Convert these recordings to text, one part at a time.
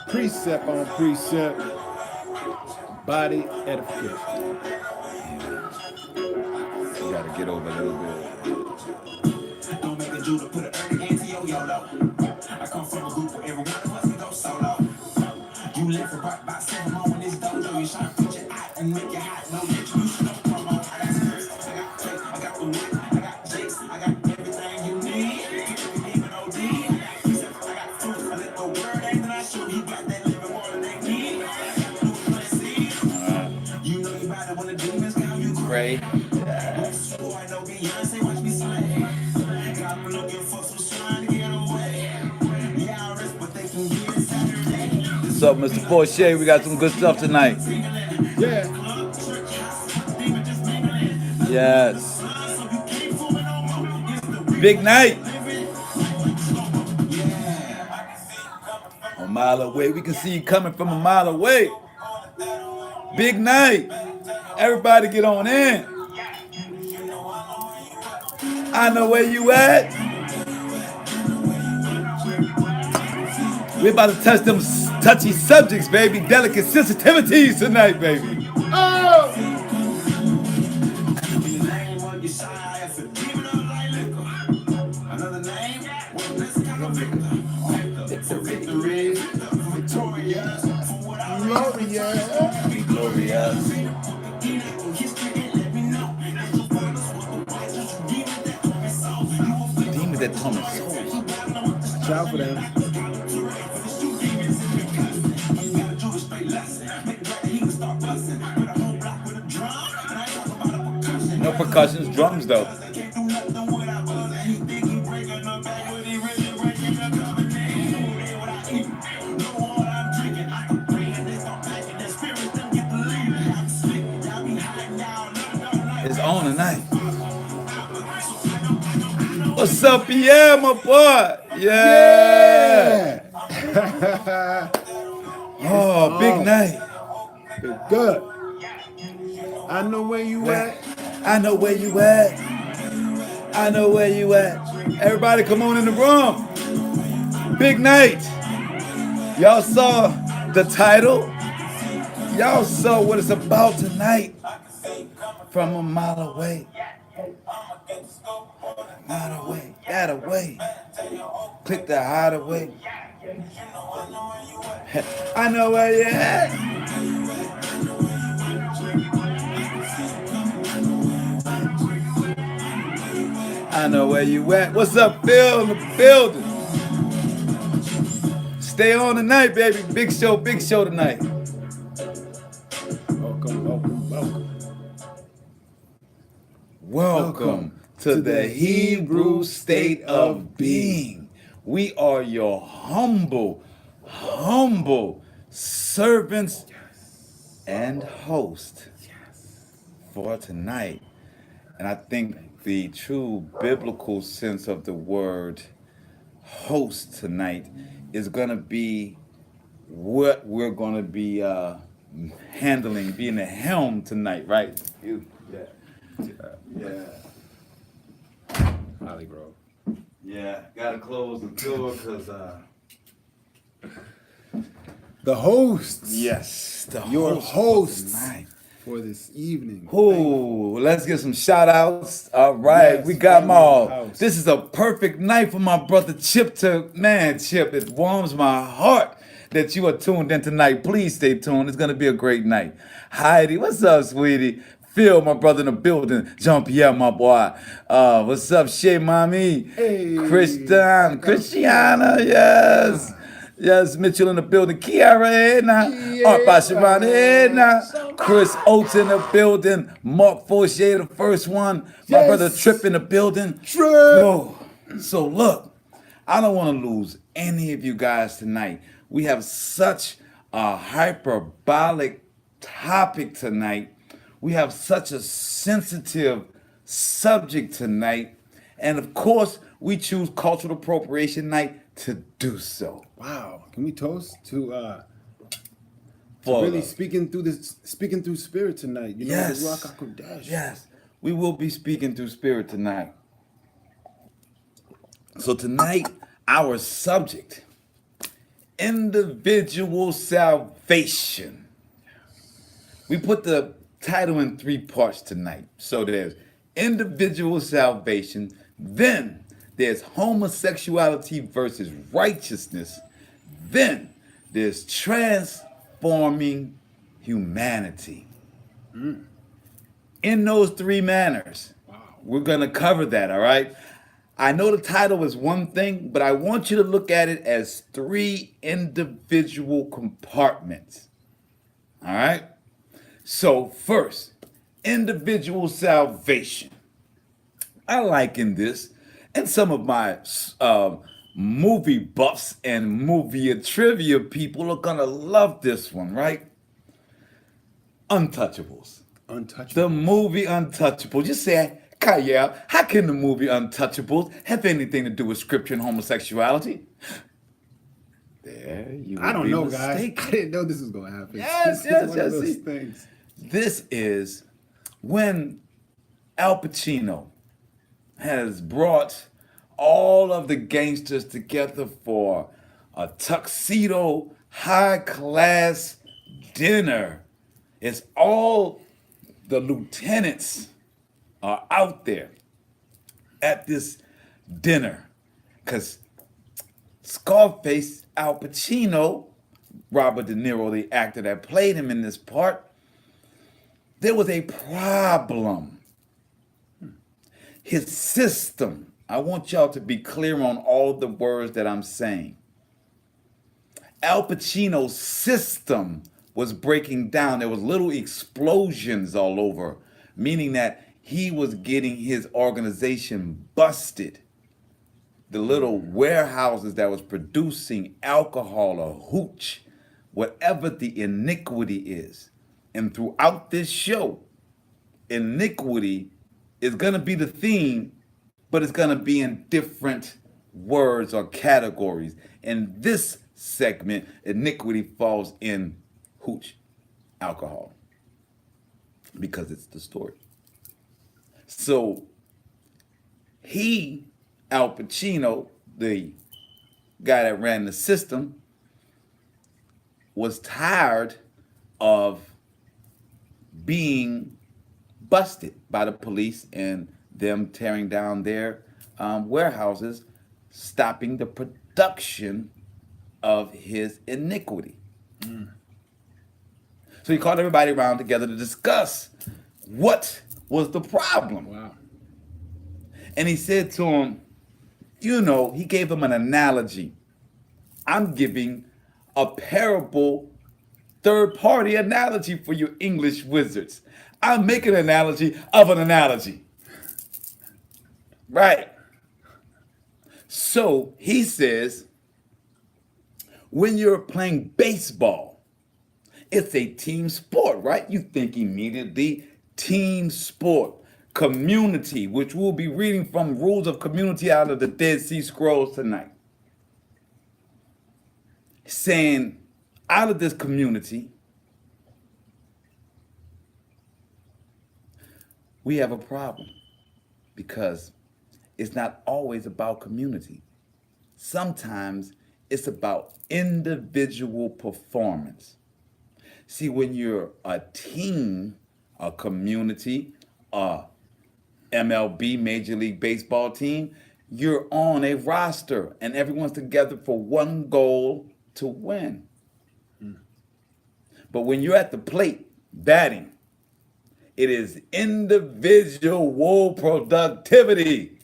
Precept on precept, body edification. You gotta get over a little bit. Don't make a Jew to put an into your YOLO. I come from a group where everyone must go solo. You live for right by 7 on this dojo. You try to put your eye and make it hot. No retribution, no promo. I got skirts, I got tape, I got the whip, I got jakes, I got everything you need. Even OD, I got precepts, I got fruit. I let the word act and I show you got that living water they need. You know you about it when the demons come, you Pray. so I know Beyonce watch me slay. Got me looking for some shine to get away. Yeah, I rest, but they can get it Saturday. What's up, Mr. Forche? We got some good stuff tonight. Yeah. Yes. Big night. A mile away. We can see you coming from a mile away. Big night. Everybody get on in. I know where you at. We about to touch them touchy subjects, baby. Delicate sensitivities tonight, baby. Oh! Victory, victorious, Glorious. Glorious. Demons that torment souls. Watch out for them. No percussions, drums though. It's on tonight. What's up, Pierre, my boy? Yeah. Oh, big night. Good. I know where you at. I know where you at. I know where you at. Everybody come on in the room. Big night. Y'all saw the title? Y'all saw what it's about tonight. From a mile away. Mile away. That away. Click the hideaway. I know where you at. I know where you at. What's up, Phil in the building? Stay on tonight, baby. Big show tonight. Welcome to the Hebrew state of being. We are your humble servants and host for tonight. And I think the true biblical sense of the word host tonight is going to be what we're going to be handling, being the helm tonight, right? Yeah. Holly Grove. Yeah, gotta close the door because The host. yes, Your host tonight. for this evening. Ooh, let's get some shout outs. All right, Yes, we got them all. family in the house. This is a perfect night for my brother Chip Chip, it warms my heart that you are tuned in tonight. Please stay tuned. It's gonna be a great night. Heidi, what's up, sweetie? Phil, my brother in the building. Jean-Pierre, my boy. What's up, Shay Mommy? Hey. Christiana, yes. Yes, Mitchell in the building. Kiara, hey now. Art Basharana, hey now. Chris Oates in the building. Mark Fortier, the first one. My Yes. brother Trip in the building. Trip. Yo, so look, I don't want to lose any of you guys tonight. We have such a hyperbolic topic tonight. We have such a sensitive subject tonight. And of course, we choose Cultural Appropriation Night to do so. Wow. Can we toast to For really speaking through spirit tonight? You know, Yes. the Ruach HaKodesh. Yes, we will be speaking through spirit tonight. So tonight, our subject Individual salvation. We put the title in three parts tonight. So there's individual salvation, then there's homosexuality versus righteousness, then there's transforming humanity. In those three manners, we're going to cover that, all right? I know the title is one thing, but I want you to look at it as three individual compartments. All right? So, first, individual salvation. I liken this, and some of my movie buffs and movie trivia people are going to love this one, right? Untouchables. Untouchable. The movie Untouchables. You say, Kyle, how can the movie Untouchables have anything to do with scripture and homosexuality? There you I don't be know, mistaken. guys. I didn't know this was going to happen. Yes, This is yes, one of yes. those See, things. this is when Al Pacino has brought all of the gangsters together for a tuxedo high class dinner. It's all the lieutenants are out there at this dinner because Scarface, Al Pacino, Robert De Niro, the actor that played him in this part, there was a problem. His system, I want y'all to be clear on all the words that I'm saying. Al Pacino's system was breaking down. There was little explosions all over, meaning that he was getting his organization busted. The little warehouses that was producing alcohol or hooch, whatever the iniquity is. And throughout this show, iniquity is going to be the theme, but it's going to be in different words or categories. In this segment, iniquity falls in hooch, alcohol, because it's the story. So Al Pacino, the guy that ran the system, was tired of being busted by the police and them tearing down their warehouses, stopping the production of his iniquity. So he called everybody around together to discuss what was the problem. Wow. And he said to him, he gave them an analogy. I'm giving a parable, third party analogy for you English wizards. I'm making an analogy of an analogy. Right. So he says, when you're playing baseball, it's a team sport, right? You think immediately team sport, community, which we'll be reading from Rules of Community out of the Dead Sea Scrolls tonight. Saying, out of this community, we have a problem because it's not always about community. Sometimes it's about individual performance. See, when you're a team, a community, a MLB, Major League Baseball team, you're on a roster and everyone's together for one goal to win. But when you're at the plate batting, it is individual productivity.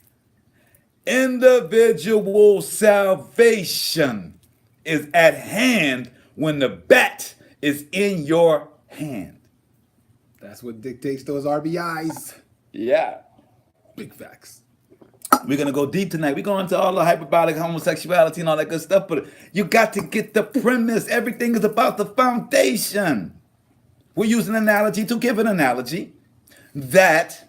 Individual salvation is at hand when the bat is in your hand. That's what dictates those RBIs. Yeah. Big facts. We're going to go deep tonight. We're going into all the hyperbolic homosexuality and all that good stuff, but you got to get the premise. Everything is about the foundation. We're using an analogy to give an analogy that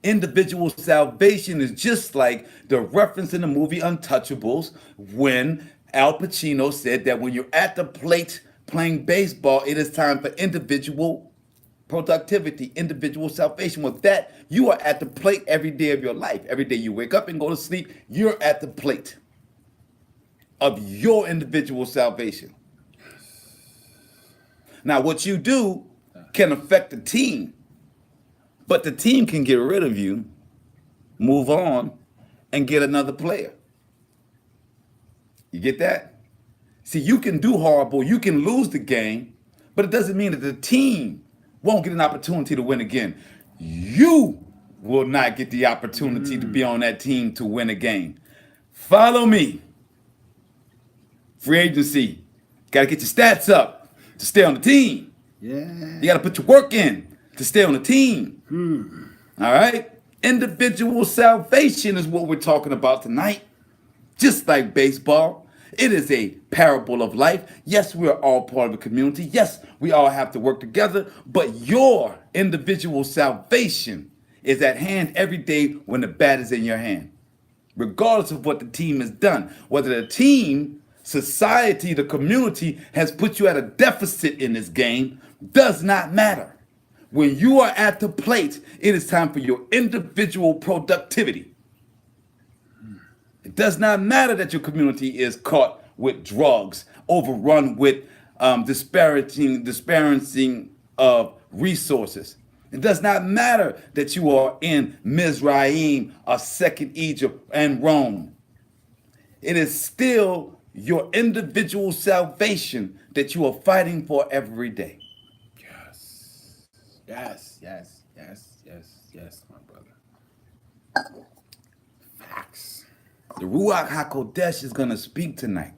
individual salvation is just like the reference in the movie Untouchables when Al Pacino said that when you're at the plate playing baseball, it is time for individual productivity, individual salvation. With that, you are at the plate every day of your life. Every day you wake up and go to sleep, you're at the plate. of your individual salvation. Now, what you do can affect the team, but the team can get rid of you, move on, and get another player. You get that? See, you can do horrible, you can lose the game, but it doesn't mean that the team won't get an opportunity to win again. You will not get the opportunity to be on that team to win a game. Follow me. Free agency. Got to get your stats up to stay on the team. Yeah. You got to put your work in to stay on the team. All right? Individual salvation is what we're talking about tonight. Just like baseball, it is a parable of life. Yes, we are all part of a community. Yes, we all have to work together, but your individual salvation is at hand every day when the bat is in your hand, regardless of what the team has done. Whether the team, society, the community has put you at a deficit in this game does not matter. When you are at the plate, it is time for your individual productivity. It does not matter that your community is caught with drugs, overrun with disparaging of resources. It does not matter that you are in Mizraim, a second Egypt, and Rome. It is still your individual salvation that you are fighting for every day. Yes. Yes. Yes. Yes. Yes. Yes, my brother. Facts. The Ruach HaKodesh is going to speak tonight,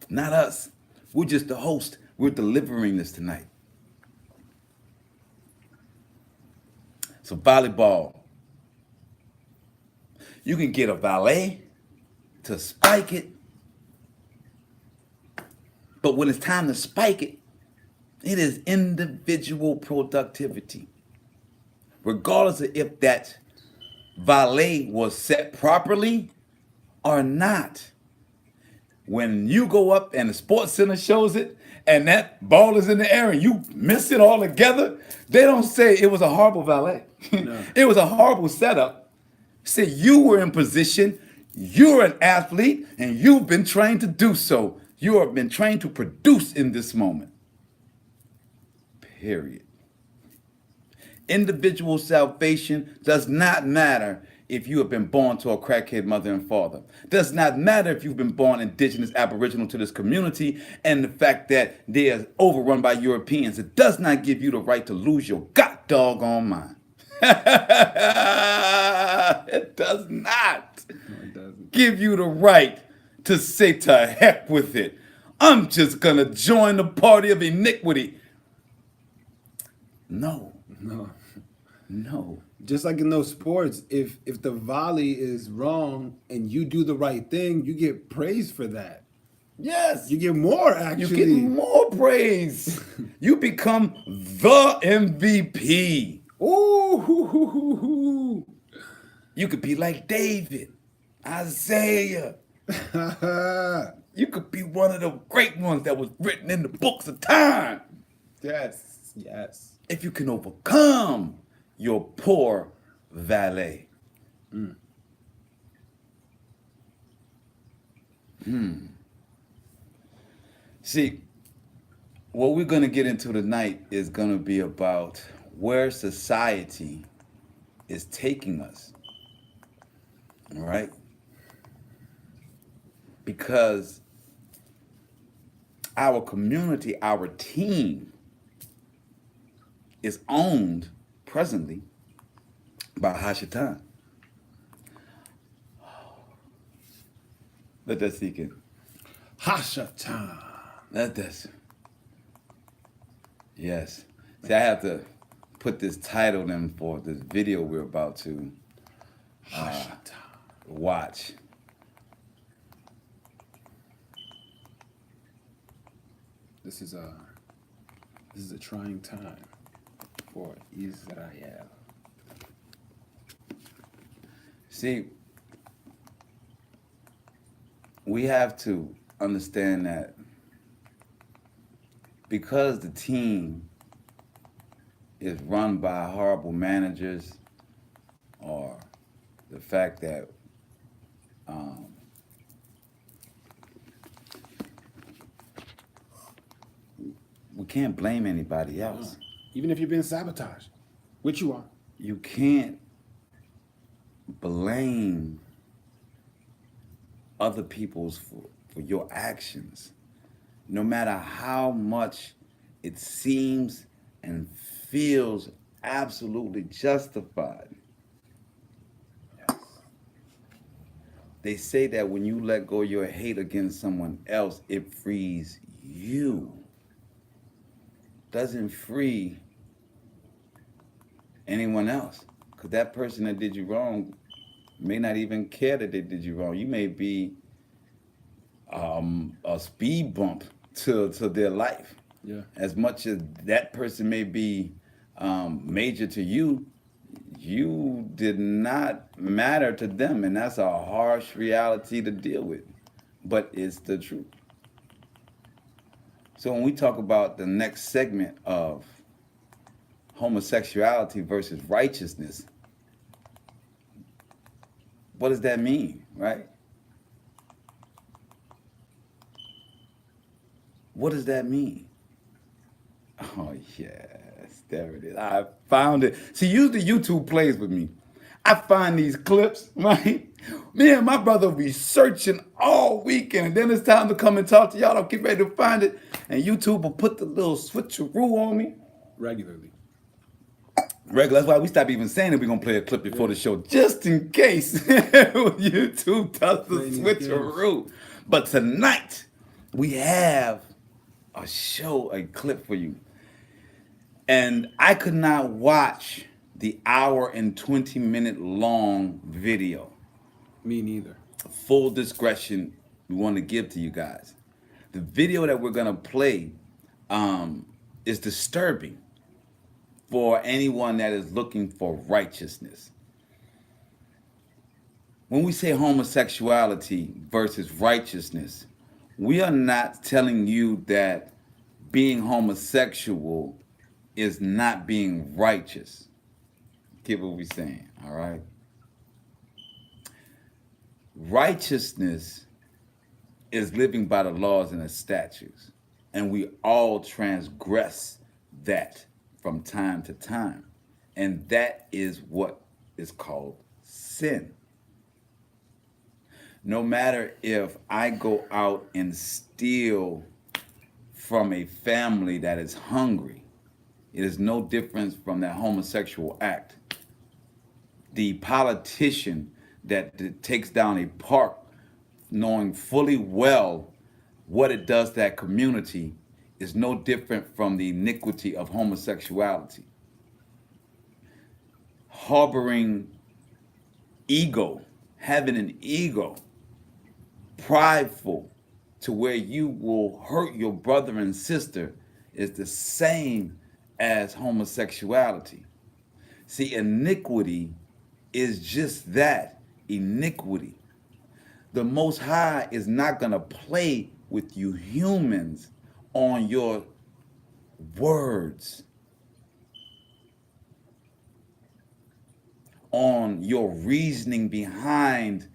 not us. We're just the host. We're delivering this tonight. So volleyball, you can get a valet to spike it, but when it's time to spike it, it is individual productivity. Regardless of if that valet was set properly or not. When you go up and the sports center shows it and that ball is in the air and you miss it all together, they don't say it was a horrible valet. No. It was a horrible setup. Say you were in position, you're an athlete, and you've been trained to do so. You have been trained to produce in this moment. Period. Individual salvation does not matter if you have been born to a crackhead mother and father. Does not matter if you've been born indigenous, aboriginal to this community, and the fact that they are overrun by Europeans. It does not give you the right to lose your god doggone mind. It does not give you the right to say to heck with it. I'm just gonna join the party of iniquity. No. No. No. Just like in those sports, if the volley is wrong and you do the right thing, you get praise for that. Yes. You get more You actually. get more praise. You become the MVP. Ooh. You could be like David, Isaiah. You could be one of the great ones that was written in the books of time. Yes. Yes. If you can overcome your poor valet. See, what we're going to get into tonight is going to be about where society is taking us. All right? Because our community, our team, is owned presently by Hashatan. Let that sink in. Hashatan. Let that. Yes. See, I have to put this title in for this video we're about to watch. This is a trying time for Israel. See, we have to understand that because the team is run by horrible managers, or the fact that We can't blame anybody else. Even if you're being sabotaged, which you are. You can't blame other people's for your actions. No matter how much it seems and feels absolutely justified. They say that when you let go your hate against someone else, it frees you. Doesn't free anyone else. Because that person that did you wrong may not even care that they did you wrong. You may be a speed bump to their life. Yeah. As much as that person may be major to you, you did not matter to them, and that's a harsh reality to deal with, but it's the truth. So when we talk about the next segment of homosexuality versus righteousness, what does that mean, right? What does that mean? Oh, yes, there it is. I found it. See, usually YouTube plays with me. I find these clips, right? Me and my brother be searching all weekend, and then it's time to come and talk to y'all. I'll get ready to find it, and YouTube will put the little switcheroo on me. Regularly. Regular. That's why we stop even saying that we're going to play a clip before the show, just in case YouTube does the switcheroo. But tonight, we have a clip for you. And I could not watch the hour and 20-minute long video. Me neither. Full discretion we want to give to you guys. The video that we're going to play is disturbing for anyone that is looking for righteousness. When we say homosexuality versus righteousness, we are not telling you that being homosexual is not being righteous. Get what we're saying, all right? Righteousness is living by the laws and the statutes, and we all transgress that from time to time, and that is what is called sin. No matter if I go out and steal from a family that is hungry, it is no difference from that homosexual act. The politician that takes down a park knowing fully well what it does to that community is no different from the iniquity of homosexuality. Harboring ego, having an ego, prideful to where you will hurt your brother and sister is the same as homosexuality. See, iniquity is just that, iniquity. The Most High is not going to play with you humans on your words, on your reasoning behind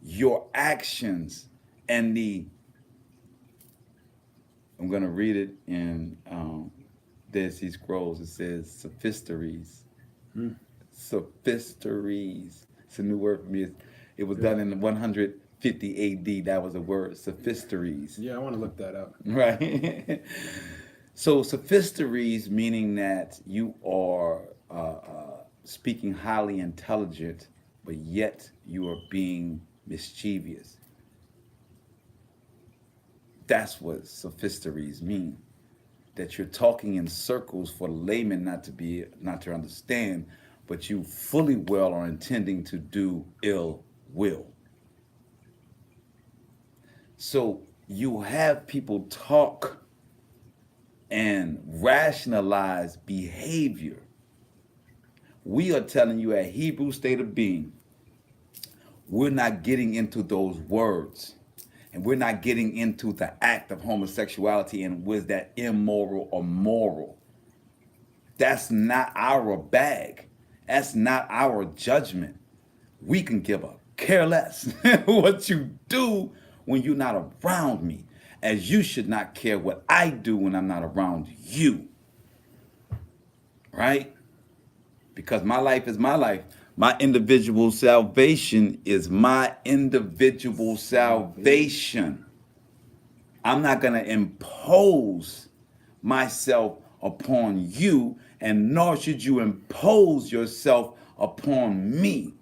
your actions, and I'm going to read it in Dead Sea Scrolls. It says sophisteries. Sophisteries. It's a new word for me. It was done in 150 AD. That was a word, sophisteries. Yeah, I want to look that up. Right. So sophisteries, meaning that you are speaking highly intelligent, but yet you are being mischievous. That's what sophisteries mean. That you're talking in circles for the layman not to understand, but you fully well are intending to do ill will. So you have people talk and rationalize behavior. We are telling you at Hebrew State of Being, we're not getting into those words. And we're not getting into the act of homosexuality and was that immoral or moral. That's not our bag. That's not our judgment. We can give a care less what you do when you're not around me. as you should not care what I do when I'm not around you. Right? Because my life is my life. My individual salvation is my individual salvation. I'm not going to impose myself upon you, and nor should you impose yourself upon me.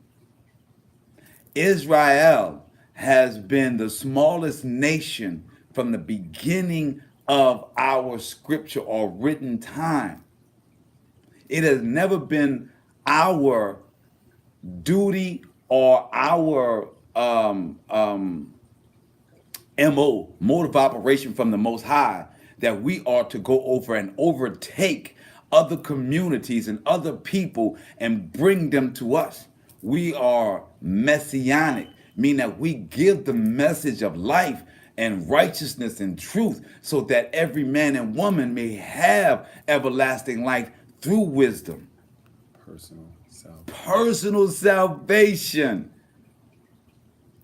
Israel has been the smallest nation from the beginning of our scripture or written time. It has never been our duty or our MO, mode of operation from the Most High, that we are to go over and overtake other communities and other people and bring them to us. We are messianic, meaning that we give the message of life and righteousness and truth so that every man and woman may have everlasting life through wisdom. Personal salvation. Personal salvation.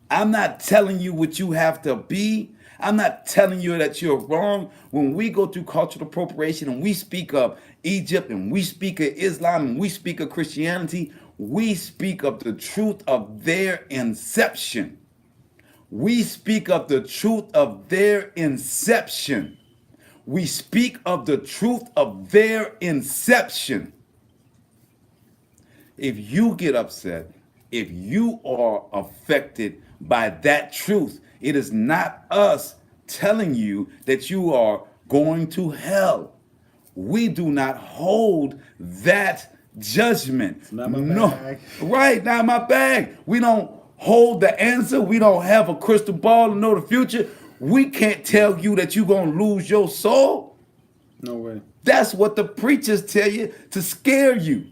I'm not telling you what you have to be. I'm not telling you that you're wrong. When we go through cultural appropriation and we speak of Egypt and we speak of Islam and we speak of Christianity, we speak of the truth of their inception. We speak of the truth of their inception. We speak of the truth of their inception. If you get upset, if you are affected by that truth, it is not us telling you that you are going to hell. We do not hold that judgment. It's not my bag. Right, not my bag. We don't hold the answer. We don't have a crystal ball to know the future. We can't tell you that you're going to lose your soul. No way. That's what the preachers tell you, to scare you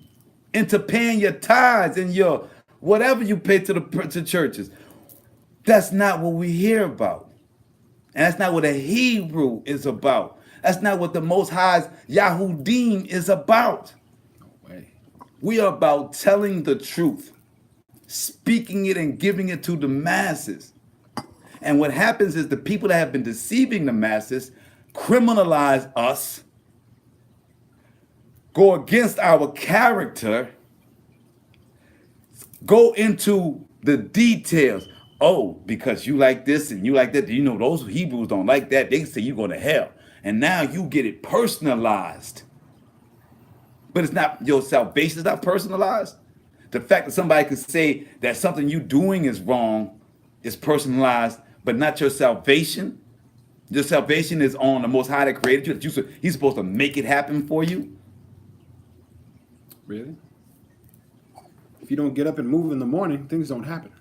into paying your tithes and your whatever you pay to churches. That's not what we hear about. And that's not what a Hebrew is about. That's not what the Most High's Yahudim is about. No way. We are about telling the truth, speaking it and giving it to the masses. And what happens is the people that have been deceiving the masses criminalize us, go against our character, go into the details. Oh, because you like this and you like that. You know, those Hebrews don't like that. They say you're going to hell. And now you get it personalized. But it's not, your salvation is not personalized. The fact that somebody could say that something you doing is wrong is personalized, but not your salvation. Your salvation is on the Most High that created you. He's supposed to make it happen for you. Really? If you don't get up and move in the morning, things don't happen.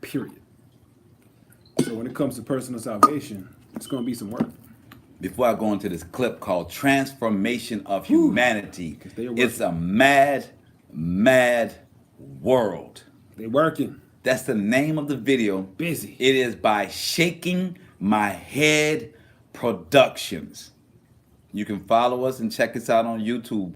Period. So when it comes to personal salvation, it's going to be some work. Before I go into this clip called Transformation of Humanity, it's a mad, mad world. They working. That's the name of the video. Busy. It is by Shaking My Head Productions. You can follow us and check us out on YouTube.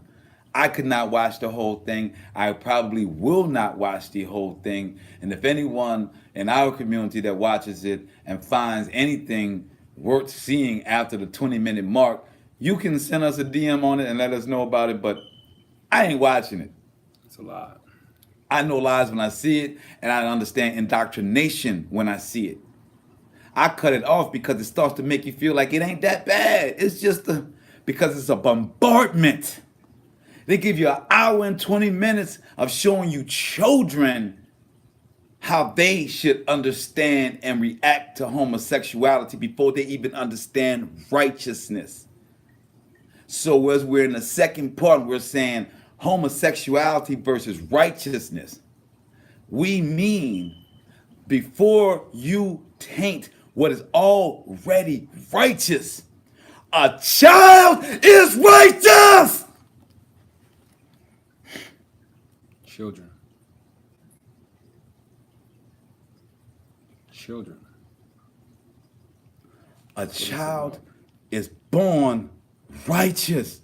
I could not watch the whole thing. I probably will not watch the whole thing. And if anyone in our community that watches it and finds anything worth seeing after the 20-minute mark, you can send us a DM on it and let us know about it. But I ain't watching it. It's a lot. I know lies when I see it, and I understand indoctrination when I see it. I cut it off because it starts to make you feel like it ain't that bad. It's just because it's a bombardment. They give you an hour and 20 minutes of showing you children how they should understand and react to homosexuality before they even understand righteousness. So as we're in the second part, we're saying homosexuality versus righteousness. We mean before you taint what is already righteous, a child is righteous. Children. A child is born righteous.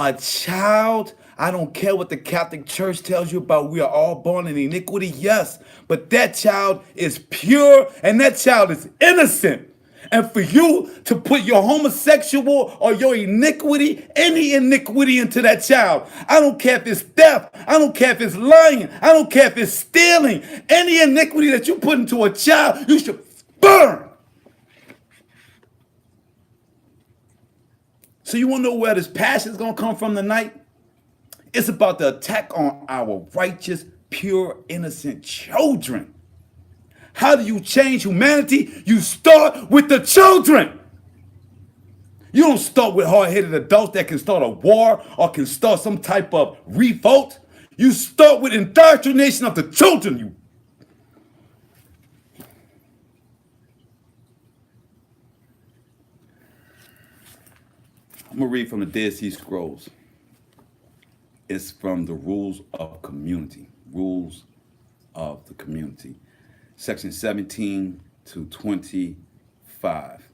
A child, I don't care what the Catholic Church tells you about, we are all born in iniquity, yes, but that child is pure and that child is innocent. And for you to put your homosexual or your iniquity, any iniquity into that child, I don't care if it's theft, I don't care if it's lying, I don't care if it's stealing, any iniquity that you put into a child, you should burn. So you want to know where this passion is going to come from tonight? It's about the attack on our righteous, pure, innocent children. How do you change humanity? You start with the children. You don't start with hard-headed adults that can start a war or can start some type of revolt. You start with indoctrination of the children. I'm going to read from the Dead Sea Scrolls. It's from the Rules of Community. Rules of the Community. Section 17 to 25.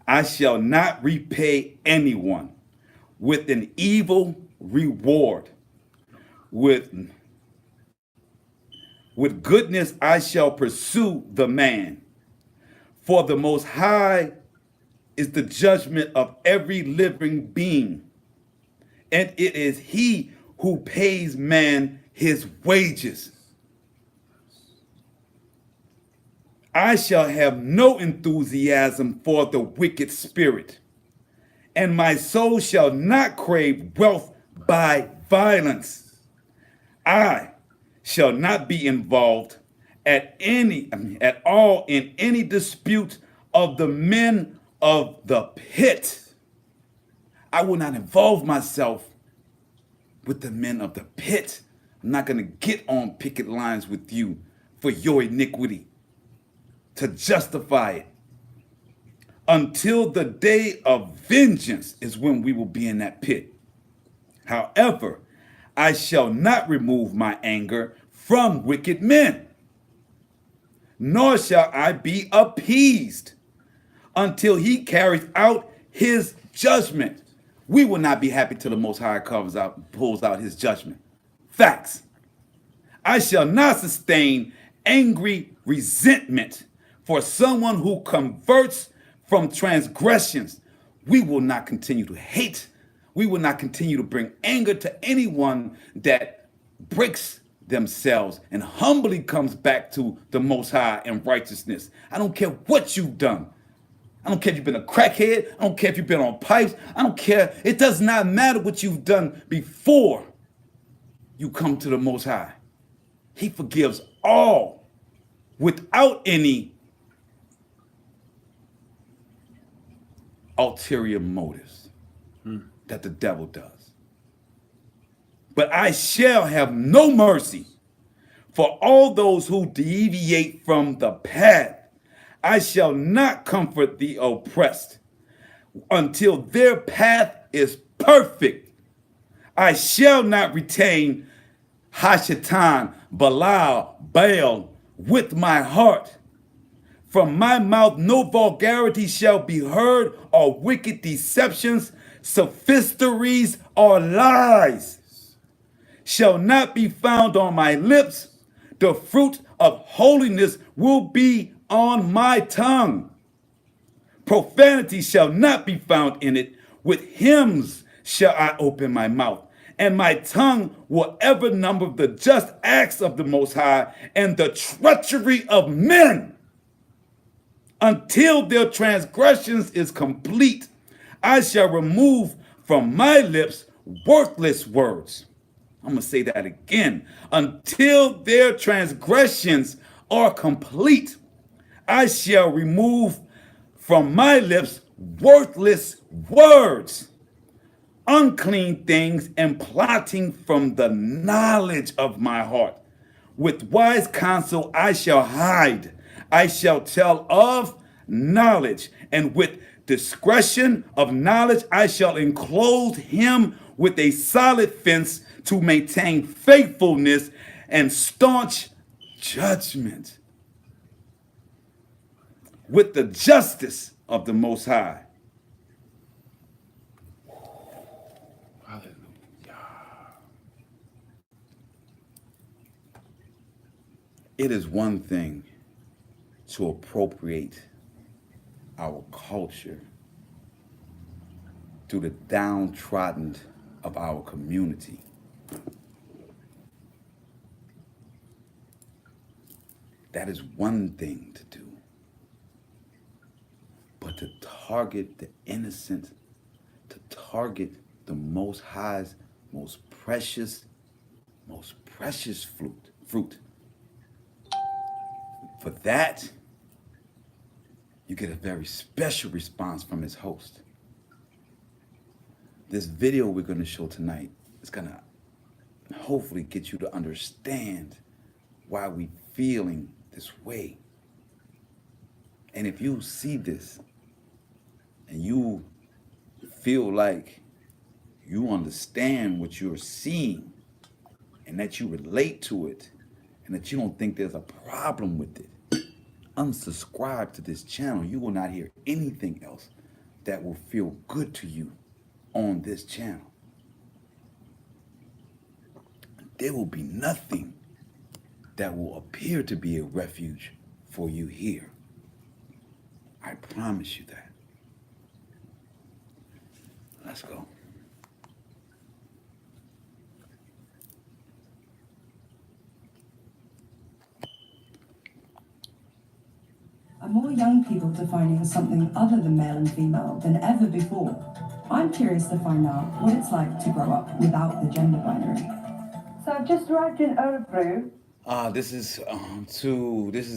I shall not repay anyone with an evil reward. With goodness I shall pursue the man. For the Most High is the judgment of every living being, and it is he who pays man his wages. I shall have no enthusiasm for the wicked spirit, and my soul shall not crave wealth by violence. I shall not be involved at all in any dispute of the men of the pit. I will not involve myself with the men of the pit. I'm not going to get on picket lines with you for your iniquity to justify it. Until the day of vengeance is when we will be in that pit. However, I shall not remove my anger from wicked men, nor shall I be appeased until he carries out his judgment. We will not be happy till the Most High pulls out his judgment. Facts. I shall not sustain angry resentment for someone who converts from transgressions. We will not continue to hate. We will not continue to bring anger to anyone that breaks themselves and humbly comes back to the Most High in righteousness. I don't care what you've done. I don't care if you've been a crackhead. I don't care if you've been on pipes. I don't care. It does not matter what you've done before you come to the Most High. He forgives all without any ulterior motives that the devil does. But I shall have no mercy for all those who deviate from the path. I shall not comfort the oppressed until their path is perfect. I shall not retain Hashatan, Belial, Baal with my heart. From my mouth no vulgarity shall be heard, or wicked deceptions, sophistries, or lies shall not be found on my lips. The fruit of holiness will be on my tongue. Profanity shall not be found in it. With hymns shall I open my mouth, and my tongue will ever number the just acts of the Most High and the treachery of men. Until their transgressions is complete, I shall remove from my lips worthless words. I'm going to say that again. Until their transgressions are complete, I shall remove from my lips worthless words, unclean things, and plotting from the knowledge of my heart. With wise counsel I shall hide. I shall tell of knowledge, and with discretion of knowledge I shall enclose him with a solid fence to maintain faithfulness and staunch judgment. With the justice of the Most High It is one thing to appropriate our culture through the downtrodden of our community. That is one thing to do. But to target the innocent, to target the most high's, most precious fruit. For that, you get a very special response from his host. This video we're going to show tonight is going to hopefully get you to understand why we're feeling this way. And if you see this and you feel like you understand what you're seeing and that you relate to it and that you don't think there's a problem with it, unsubscribe to this channel. You will not hear anything else that will feel good to you on this channel. There will be nothing that will appear to be a refuge for you here. I promise you that. Let's go. Are more young people defining something other than male and female than ever before? I'm curious to find out what it's like to grow up without the gender binary. So I've just arrived in Örebro. This is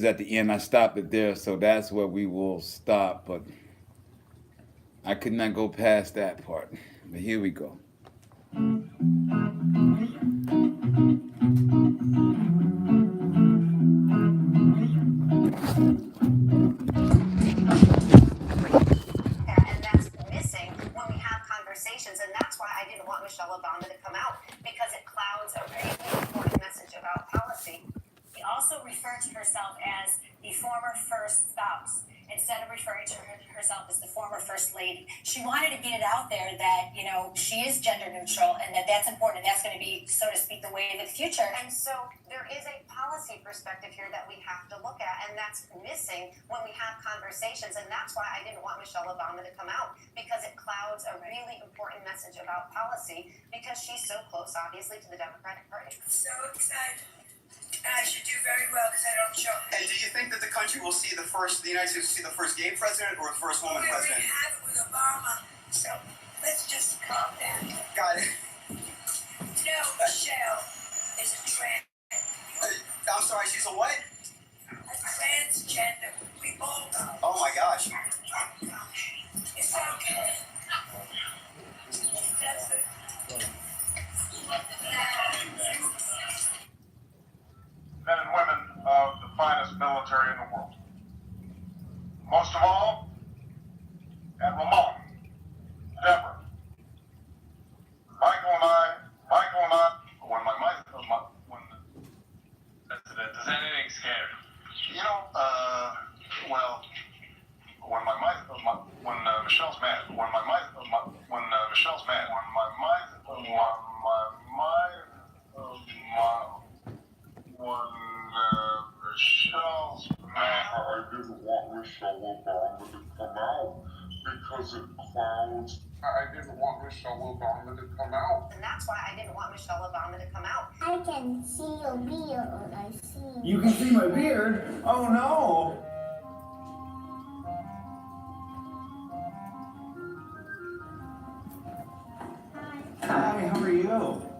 at the end. I stopped it there, so that's where we will stop, but I could not go past that part. But here we go. And that's why I didn't want Michelle Obama to come out, because it clouds a really important message about policy. She also referred to herself as the former first spouse instead of referring to herself as the former first lady. She wanted to get it out there that, you know, she is gender neutral and that that's important and that's going to be, so to speak, the wave of the future. And so there is a policy perspective here that we have to look at, and that's missing when we have conversations. And that's why I didn't want Michelle Obama to come out, because it clouds a really important message about policy, because she's so close, obviously, to the Democratic Party. So excited. And I should do very well because I don't joke. And do you think that the country will see the United States will see the first gay president or the first woman We president? already have it with Obama, so let's just calm down. Got it. You know, Michelle is a I'm sorry, she's a what? a transgender. We all know. Oh my gosh. It's okay. That's it. Men and women of the finest military in the world. Most of all, Admiral Mullen, Deborah, Michael and I, does anything scare you? You know, when Michelle's mad, when Michelle's mad, I didn't want Michelle Obama to come out because it clouds. I didn't want Michelle Obama to come out. And that's why I didn't want Michelle Obama to come out. I can see your beard. I see. You can see my beard? Oh no! Hi. Hi, how are you?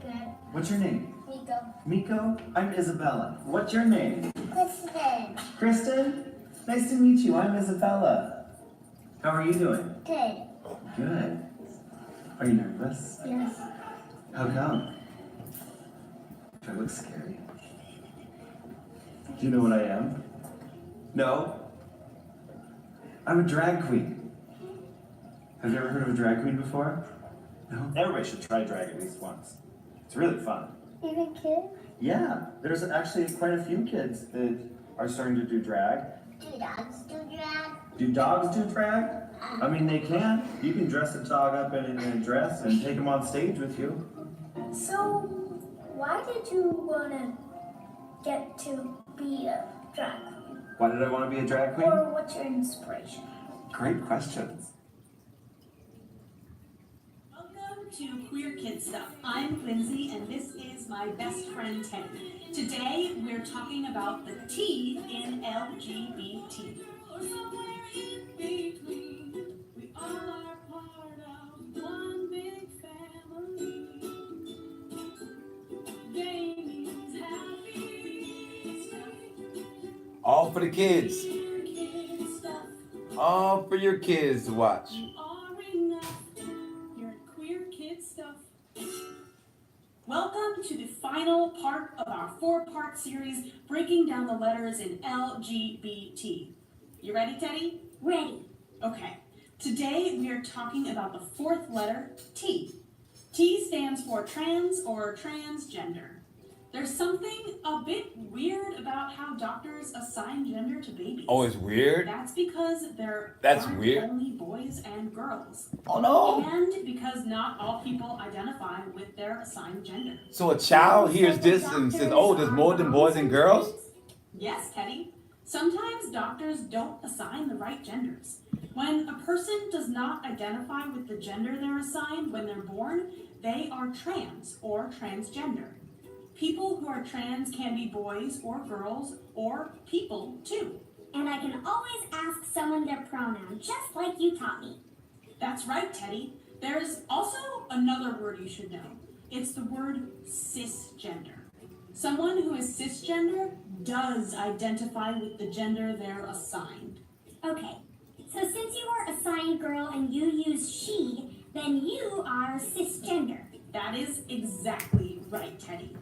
Good. What's your name? Nico. Miko? I'm Isabella. What's your name? Kristen. Kristen? Nice to meet you. I'm Isabella. How are you doing? Good. Good. Are you nervous? Yes. How come? Do I look scary? Do you know what I am? No? I'm a drag queen. Have you ever heard of a drag queen before? No? Everybody should try drag at least once. It's really fun. Even kids? Yeah, there's actually quite a few kids that are starting to do drag. Do dogs do drag? Do dogs do drag? I mean, they can. You can dress a dog up in a dress and take them on stage with you. So, why did you want to get to be a drag queen? Why did I want to be a drag queen? Or what's your inspiration? Great questions. Welcome to Queer Kid Stuff. I'm Lindsay, and this is my best friend Teddy. Today, we're talking about the T in LGBT. We all are part of one big family. Gaming's happy stuff. All for the kids. Kid stuff. All for your kids to watch. You are enough. You're Queer Kid Stuff. Welcome to the final part of our 4-part series breaking down the letters in LGBT. You ready, Teddy? Ready. Okay. Today we are talking about the 4th letter, T. T stands for trans or transgender. There's something a bit weird about how doctors assign gender to babies. Oh, it's weird? That's because there That's aren't weird. only boys and girls. Oh, no. And because not all people identify with their assigned gender. So a child hears this and says, oh, there's more than boys and girls? Yes, Teddy. Sometimes doctors don't assign the right genders. When a person does not identify with the gender they're assigned when they're born, they are trans or transgender. People who are trans can be boys or girls or people too. And I can always ask someone their pronoun, just like you taught me. That's right, Teddy. There's also another word you should know. It's the word cisgender. Someone who is cisgender does identify with the gender they're assigned. Okay, so since you are assigned girl and you use she, then you are cisgender. That is exactly right, Teddy.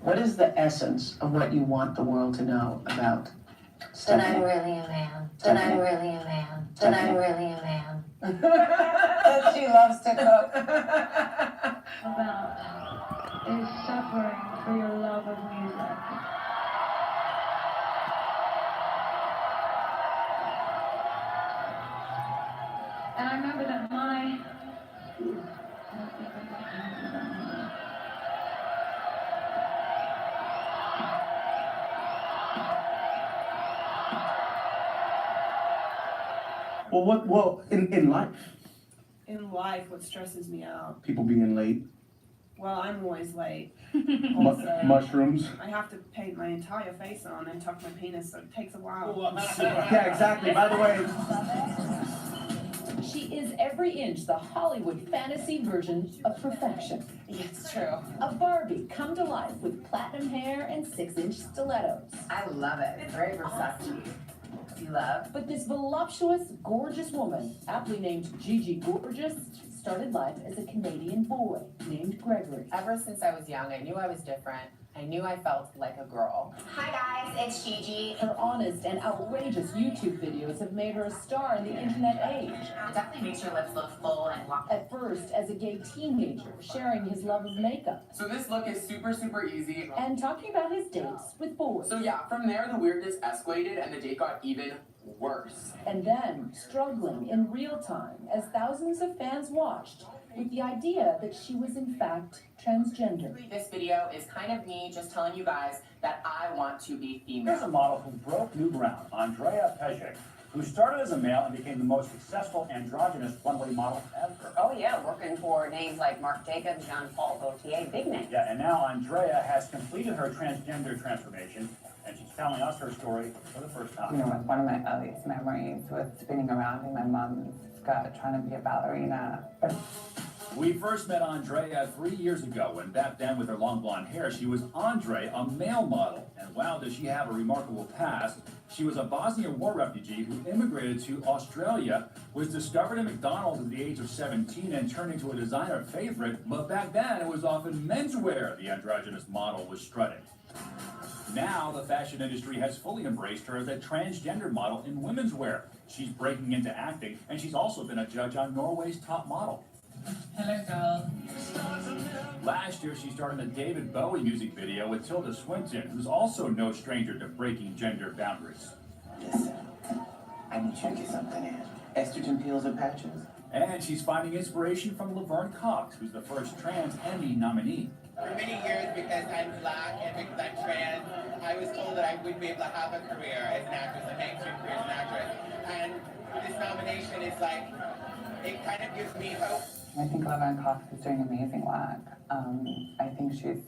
What is the essence of what you want the world to know about That Stephanie? I'm really a man. That I'm really a man. That I'm really a man. That she loves to cook. About is suffering for your love of music. And I remember that Well, in life, In life, what stresses me out? people being late, Well, I'm always late. Also, mushrooms. I have to paint my entire face on and tuck my penis, so it takes a while. Yeah, exactly. By the way, She is every inch the Hollywood fantasy version of perfection. It's true. A Barbie come to life with platinum hair and 6-inch stilettos. I love it. It's very Versace. You love? But this voluptuous, gorgeous woman, aptly named Gigi Gorgeous, started life as a Canadian boy named Gregory. Ever since I was young, I knew I was different. I knew I felt like a girl. Hi guys, it's Gigi. Her honest and outrageous YouTube videos have made her a star in the internet age. It definitely makes your lips look full and long. At first, as a gay teenager, sharing his love of makeup. So this look is super easy. And talking about his dates with boys. So yeah, from there the weirdness escalated and the date got even worse. And then struggling in real time as thousands of fans watched with the idea that she was in fact transgender. This video is kind of me just telling you guys that I want to be female. Here's a model who broke new ground, Andrea Pejek, who started as a male and became the most successful androgynous runway model ever. Oh yeah, working for names like Marc Jacobs, Jean-Paul Gaultier, big names. Yeah, and now Andrea has completed her transgender transformation, and she's telling us her story for the first time. You know, one of my earliest memories was spinning around in my mom's skirt trying to be a ballerina. We first met Andrea 3 years ago, and back then with her long blonde hair, she was Andre, a male model. And wow, does she have a remarkable past. She was a Bosnian war refugee who immigrated to Australia, was discovered at McDonald's at the age of 17 and turned into a designer favorite, but back then it was often menswear the androgynous model was strutting. Now, the fashion industry has fully embraced her as a transgender model in women's wear. She's breaking into acting, and she's also been a judge on Norway's Top Model. Hello, girl. Last year, she starred in a David Bowie music video with Tilda Swinton, who's also no stranger to breaking gender boundaries. Listen, I need you to get something in. Estrogen pills or patches? And she's finding inspiration from Laverne Cox, who's the first trans Emmy nominee. For many years, because I'm black and because I'm trans, I was told that I wouldn't be able to have a career as an actress, a mainstream career as an actress. And this nomination is like, it kind of gives me hope. I think Laverne Cox is doing amazing work. I think she's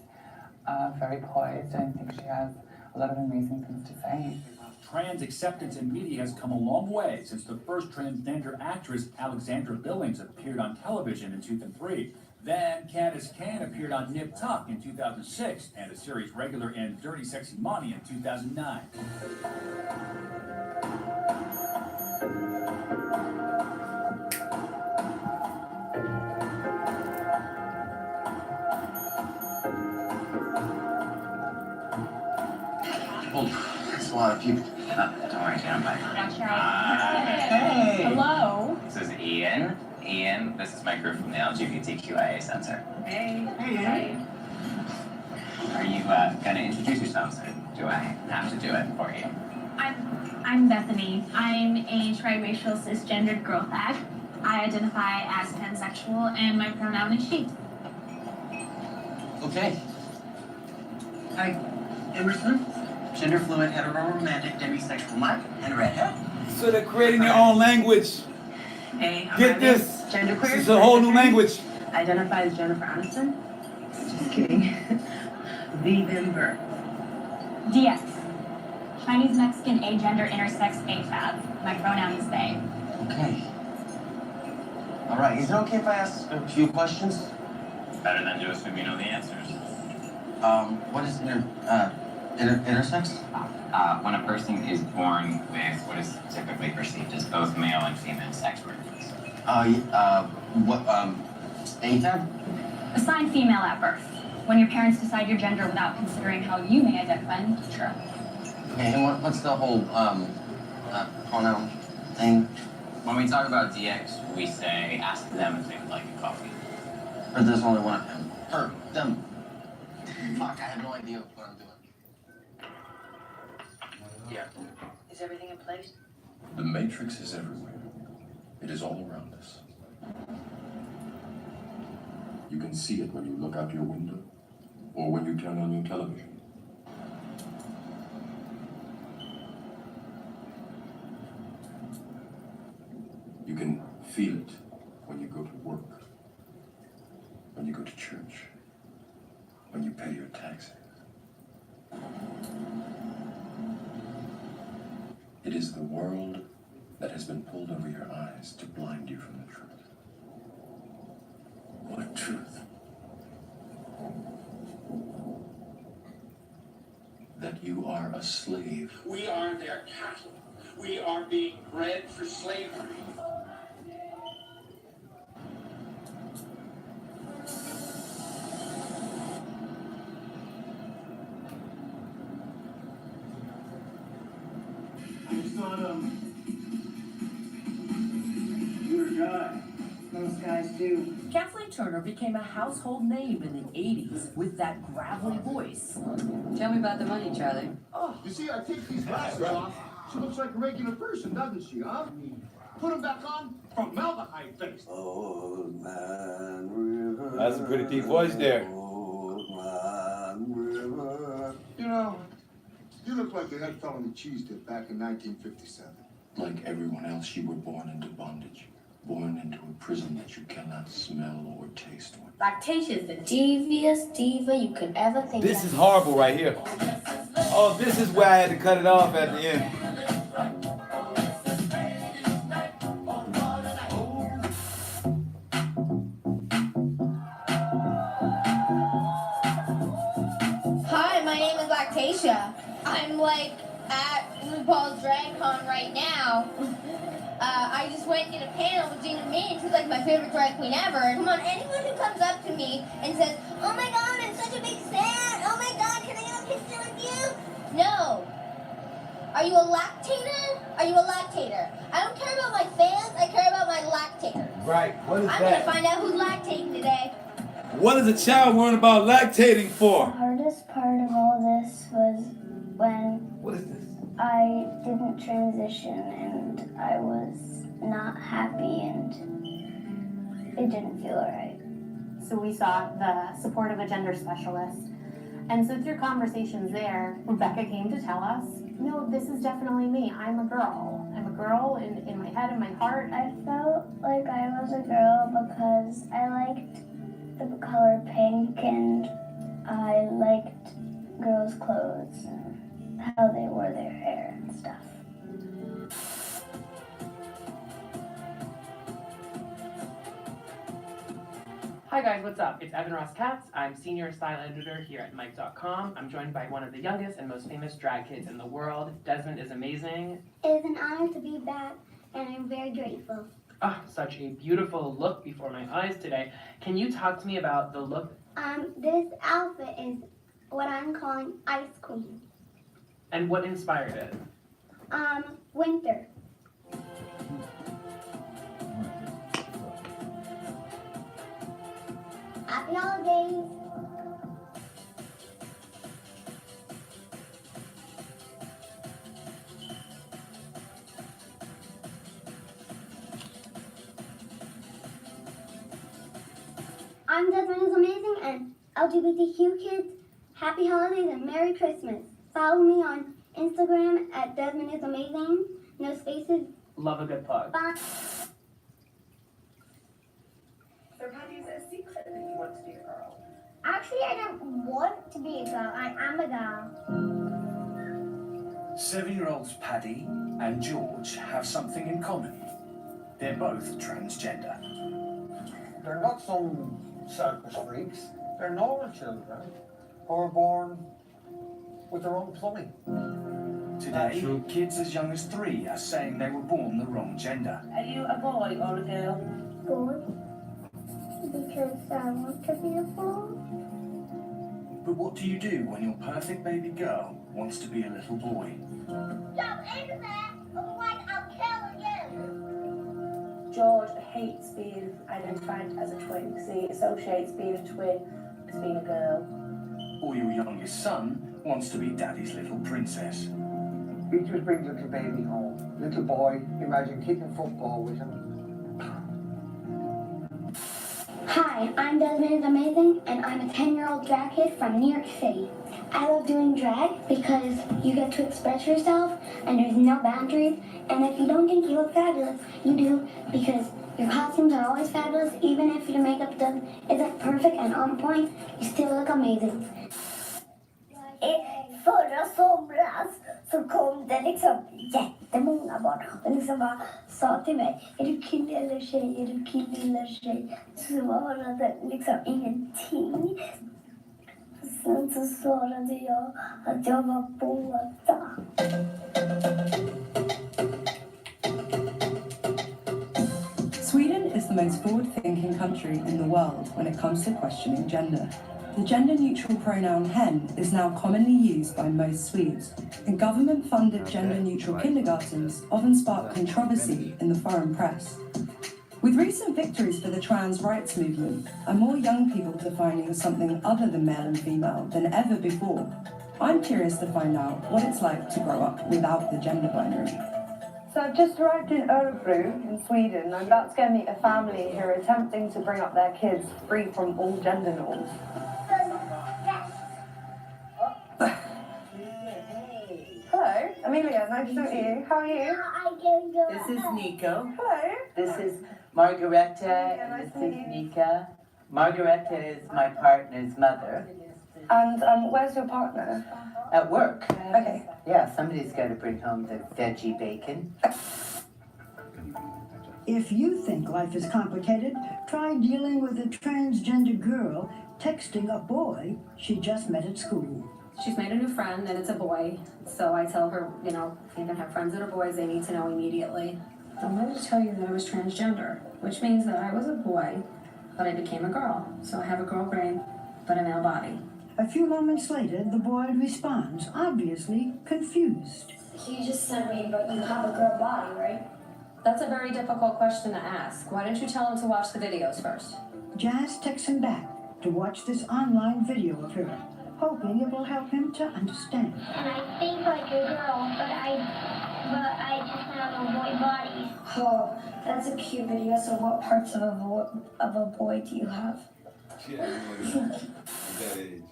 very poised, and I think she has a lot of amazing things to say. Trans acceptance in media has come a long way since the first transgender actress, Alexandra Billings, appeared on television in 2003. Then Candace Cain appeared on Nip Tuck in 2006, and a series regular in Dirty Sexy Money in 2009. Oh, that's a lot of people. Don't worry, I'm fine. Watch out. Hey. Hello. This is Ian. Ian, this is my crew from the LGBTQIA Center. Hey. Hey. Are you gonna introduce yourselves, or do I have to do it for you? I'm Bethany. I'm a triracial cisgendered girl fag. I identify as pansexual and my pronoun is she. Okay. Hi, Emerson. Gender fluid, heteroromantic, demisexual mutt, and redhead. So they're creating their own language. Hey, I'm Get Abby. this. Genderqueer. This is a whole new language. Identify as Jennifer Aniston. Just kidding. The them birth. DX. Chinese Mexican agender intersex AFAB. My pronoun is they. Okay. All right, is it okay if I ask a few questions? Better than to assume you know the answers. What is intersex? When a person is born with what is typically perceived as both male and female sex organs. AFAB? Assigned female at birth. When your parents decide your gender without considering how you may identify in the future. Okay, and what's the whole, pronoun thing? When we talk about DX, we say ask them if they would like a coffee. Or there's only one of them. Her, them. Fuck, I have no idea what I'm doing. Yeah. Is everything in place? The Matrix is everywhere. It is all around us. You can see it when you look out your window or when you turn on your television. You can feel it when you go to work, when you go to church, when you pay your taxes. It is the world that has been pulled over your eyes to blind you from the truth. What truth? That you are a slave. We are their cattle. We are being bred for slavery. It's not, you're a guy. Most guys do. Kathleen Turner became a household name in the 80s with that gravelly voice. Tell me about the money, Charlie. Oh, you see, I take these glasses off. She looks like a regular person, doesn't she, huh? Put them back on, formaldehyde face. Old man river. That's a pretty deep voice there. Old man river. You know, you look like the head fellow in the cheese dip back in 1957. Like everyone else, you were born into bondage. Born into a prison that you cannot smell or taste. Lactation is the devious diva you could ever think of. This is horrible right here. Oh, this is where I had to cut it off at the end. Hi, my name is Lactatia. I'm like at RuPaul's Drag Con right now. I just went and did a panel with Gina Minch, who's like my favorite drag queen ever. And come on, anyone who comes up to me and says, "Oh my God, I'm such a big fan. Oh my God, can I get a picture with you?" No. Are you a lactator? Are you a lactator? I don't care about my fans. I care about my lactators. Right. What is I'm that? gonna find out who's lactating today. What does a child learn about lactating for? The hardest part of all this was when What is this? I didn't transition and I was not happy and it didn't feel right. So we sought the support of a gender specialist. And so through conversations there, Rebecca came to tell us, no, this is definitely me. I'm a girl. I'm a girl in my head and my heart. I felt like I was a girl because I liked the color pink and I liked girls' clothes and how they wore their hair and stuff. Hi guys, what's up? It's Evan Ross Katz. I'm senior style editor here at Mike.com. I'm joined by one of the youngest and most famous drag kids in the world. Desmond is amazing. It is an honor to be back, and I'm very grateful. Ah, such a beautiful look before my eyes today. Can you talk to me about the look? This outfit is what I'm calling Ice Queen. And what inspired it? Winter. Happy holidays! I'm Desmond is Amazing, and LGBTQ kids, happy holidays and Merry Christmas. Follow me on Instagram at Desmond is Amazing. No spaces. Love a good plug. Bye. So how do you say a secret that you want to be a girl? Actually, I don't want to be a girl. I am a girl. 7-year-olds Paddy and George have something in common. They're both transgender. They're not some circus freaks. They're normal children who are born with their own plumbing. Today, kids as young as 3 are saying they were born the wrong gender. Are you a boy or a girl? Boy. Because I want to be a boy. But what do you do when your perfect baby girl wants to be a little boy? Jump into that, otherwise I'll kill you. George hates being identified as a twin because he associates being a twin as being a girl. Or your youngest son wants to be daddy's little princess. He just brings little baby home. Little boy, imagine kicking football with him. Hi, I'm Desmond is Amazing, and I'm a 10-year-old drag kid from New York City. I love doing drag because you get to express yourself and there's no boundaries. And if you don't think you look fabulous, you do, because your costumes are always fabulous. Even if your makeup isn't perfect and on point, you still look amazing. Förra somras så kom det liksom jättemånga barn och liksom bara sa till mig, är du kille eller tjej, är du kille eller tjej? Svarade liksom ingenting. Sen så svarade jag att jag var båda. Sweden is the most forward-thinking country in the world when it comes to questioning gender. The gender-neutral pronoun hen is now commonly used by most Swedes, and government-funded gender-neutral kindergartens often spark controversy in the foreign press. With recent victories for the trans rights movement, and more young people defining something other than male and female than ever before, I'm curious to find out what it's like to grow up without the gender binary. So I've just arrived in Örebro in Sweden. I'm about to go meet a family who are attempting to bring up their kids free from all gender norms. Hello, Amelia, nice to meet you. How are you? This is Nico. Hello. This is Margareta, and this is Nika. Margareta is my partner's mother. And where's your partner? At work. Okay. Yeah, somebody's got to bring home the veggie bacon. If you think life is complicated, try dealing with a transgender girl texting a boy she just met at school. She's made a new friend and it's a boy. So I tell her, you know, if you're gonna have friends that are boys, they need to know immediately. I wanted to tell you that I was transgender, which means that I was a boy, but I became a girl. So I have a girl brain, but a male body. A few moments later, the boy responds, obviously confused. You just said me, but you have a girl body, right? That's a very difficult question to ask. Why don't you tell him to watch the videos first? Jazz texts him back to watch this online video of her. hoping it will help him to understand. And I think like a girl, but I just have a boy body. Oh, that's a cute video. So what parts of a boy do you have? Yeah, at that age.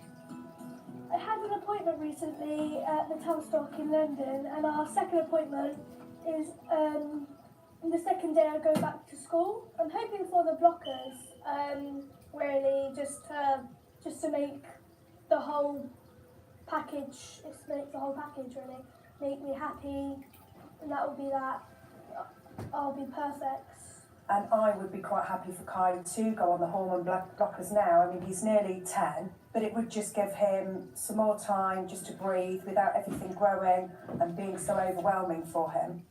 I had an appointment recently at the Tavistock in London, and our second appointment is the second day I go back to school. I'm hoping for the blockers, really, just to make the whole package. It's make the whole package really make me happy, and that will be that. I'll be perfect. And I would be quite happy for Kai to go on the hormone blockers now. I mean, he's nearly 10, but it would just give him some more time just to breathe without everything growing and being so overwhelming for him.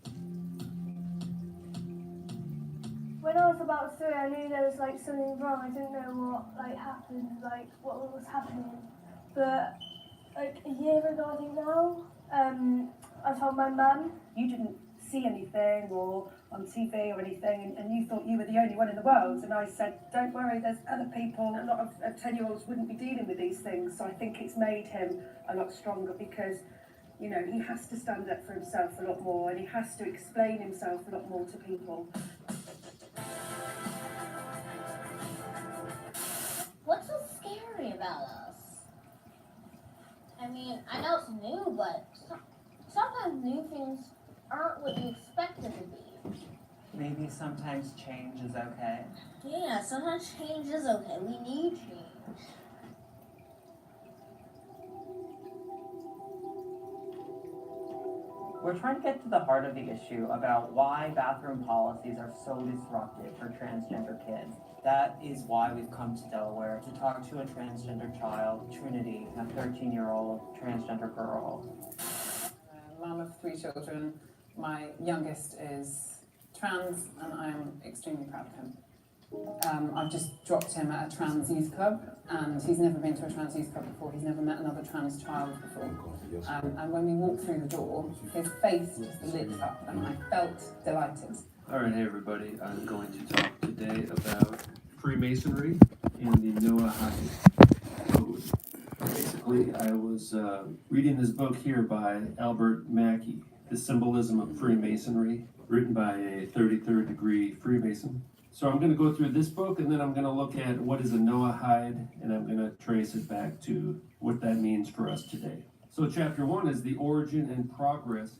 When I was about 3, I knew there was like something wrong. I didn't know what happened, what was happening. But like a year ago, I think now, I told my mum. You didn't see anything or on TV or anything, and you thought you were the only one in the world. And I said, don't worry, there's other people. A lot of 10-year-olds wouldn't be dealing with these things. So I think it's made him a lot stronger because, you know, he has to stand up for himself a lot more, and he has to explain himself a lot more to people. What's so scary about us? I mean, I know it's new, but sometimes new things aren't what you expect it to be. Maybe sometimes change is okay. Yeah, sometimes change is okay. We need change. We're trying to get to the heart of the issue about why bathroom policies are so disruptive for transgender kids. That is why we've come to Delaware to talk to a transgender child, Trinity, a 13-year-old transgender girl. Mom of 3 children. My youngest is trans, and I'm extremely proud of him. I've just dropped him at a trans youth club, and he's never been to a trans youth club before. He's never met another trans child before. And when we walked through the door, his face just lit up, and I felt delighted. All right, hey everybody. I'm going to talk today about Freemasonry and the Noahide Code. Basically, I was reading this book here by Albert Mackey, The Symbolism of Freemasonry, written by a 33rd degree Freemason. So I'm going to go through this book, and then I'm going to look at what is a Noahide, and I'm going to trace it back to what that means for us today. So chapter 1 is the origin and progress.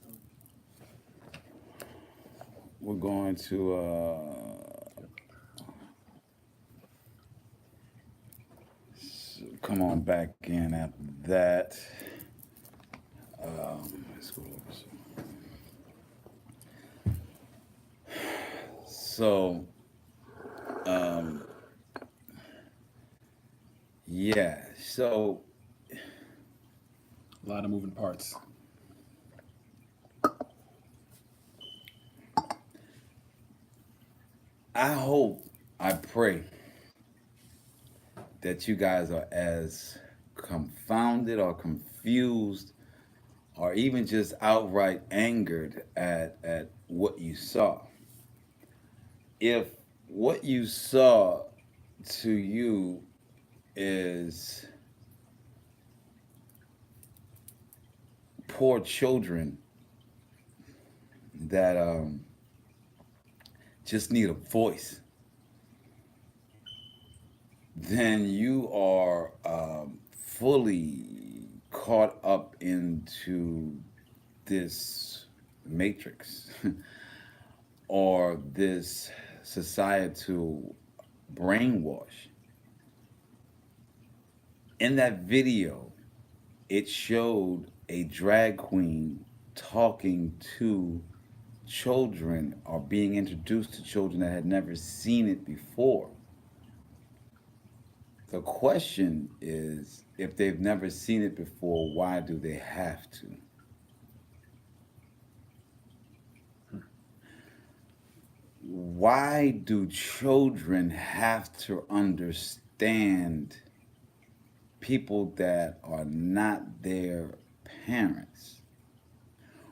We're going to come on back in after that. Let's go over so. Yeah, so a lot of moving parts. I hope, I pray that you guys are as confounded or confused or even just outright angered at what you saw. If what you saw to you is poor children that just need a voice, then you are fully caught up into this matrix or this societal brainwash. In that video, it showed a drag queen talking to children or being introduced to children that had never seen it before. The question is, if they've never seen it before, why do they have to? Why do children have to understand people that are not their parents?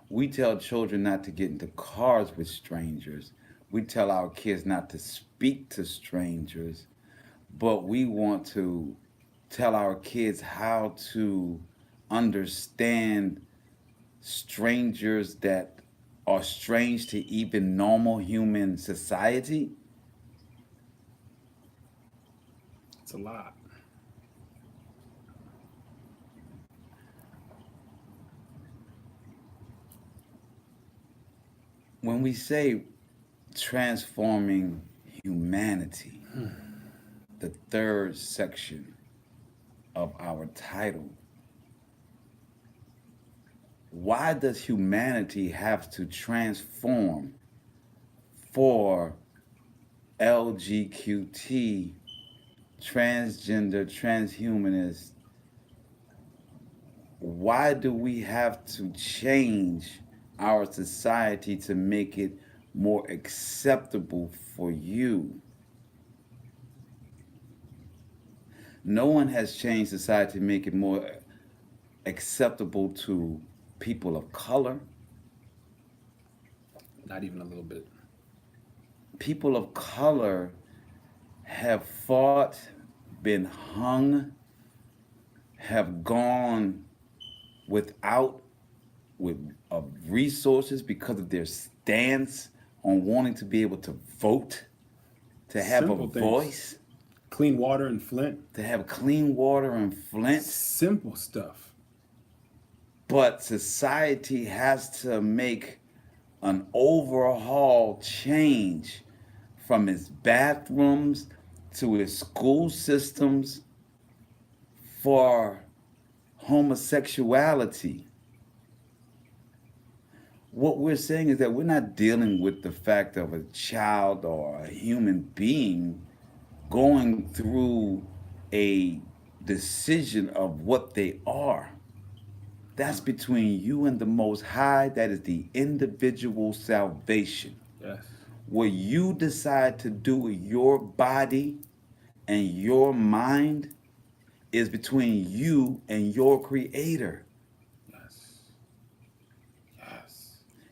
We tell children not to get into cars with strangers. We tell our kids not to speak to strangers, but we want to tell our kids how to understand strangers that are strange to even normal human society? It's a lot. When we say transforming humanity, the third section of our title, why does humanity have to transform for LGQT, transgender, transhumanist? Why do we have to change our society to make it more acceptable for you? No one has changed society to make it more acceptable to people of color. Not even a little bit. People of color have fought, been hung, have gone without of resources because of their stance on wanting to be able to vote, to have Simple a things. voice, Clean water in Flint. to have clean water in Flint. Simple stuff. But society has to make an overhaul change from its bathrooms to its school systems for homosexuality. What we're saying is that we're not dealing with the fact of a child or a human being going through a decision of what they are. That's between you and the Most High. That is the individual salvation. Yes. What you decide to do with your body and your mind is between you and your Creator. Yes.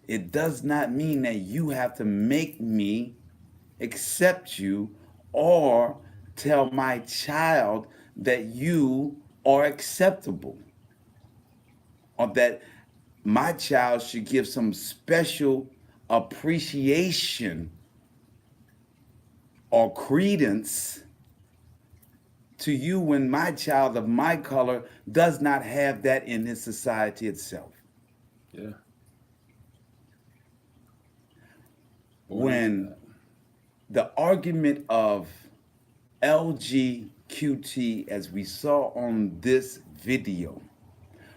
It does not mean that you have to make me accept you or tell my child that you are acceptable, or that my child should give some special appreciation or credence to you when my child of my color does not have that in his society itself. Yeah. When the argument of LGQT, as we saw on this video,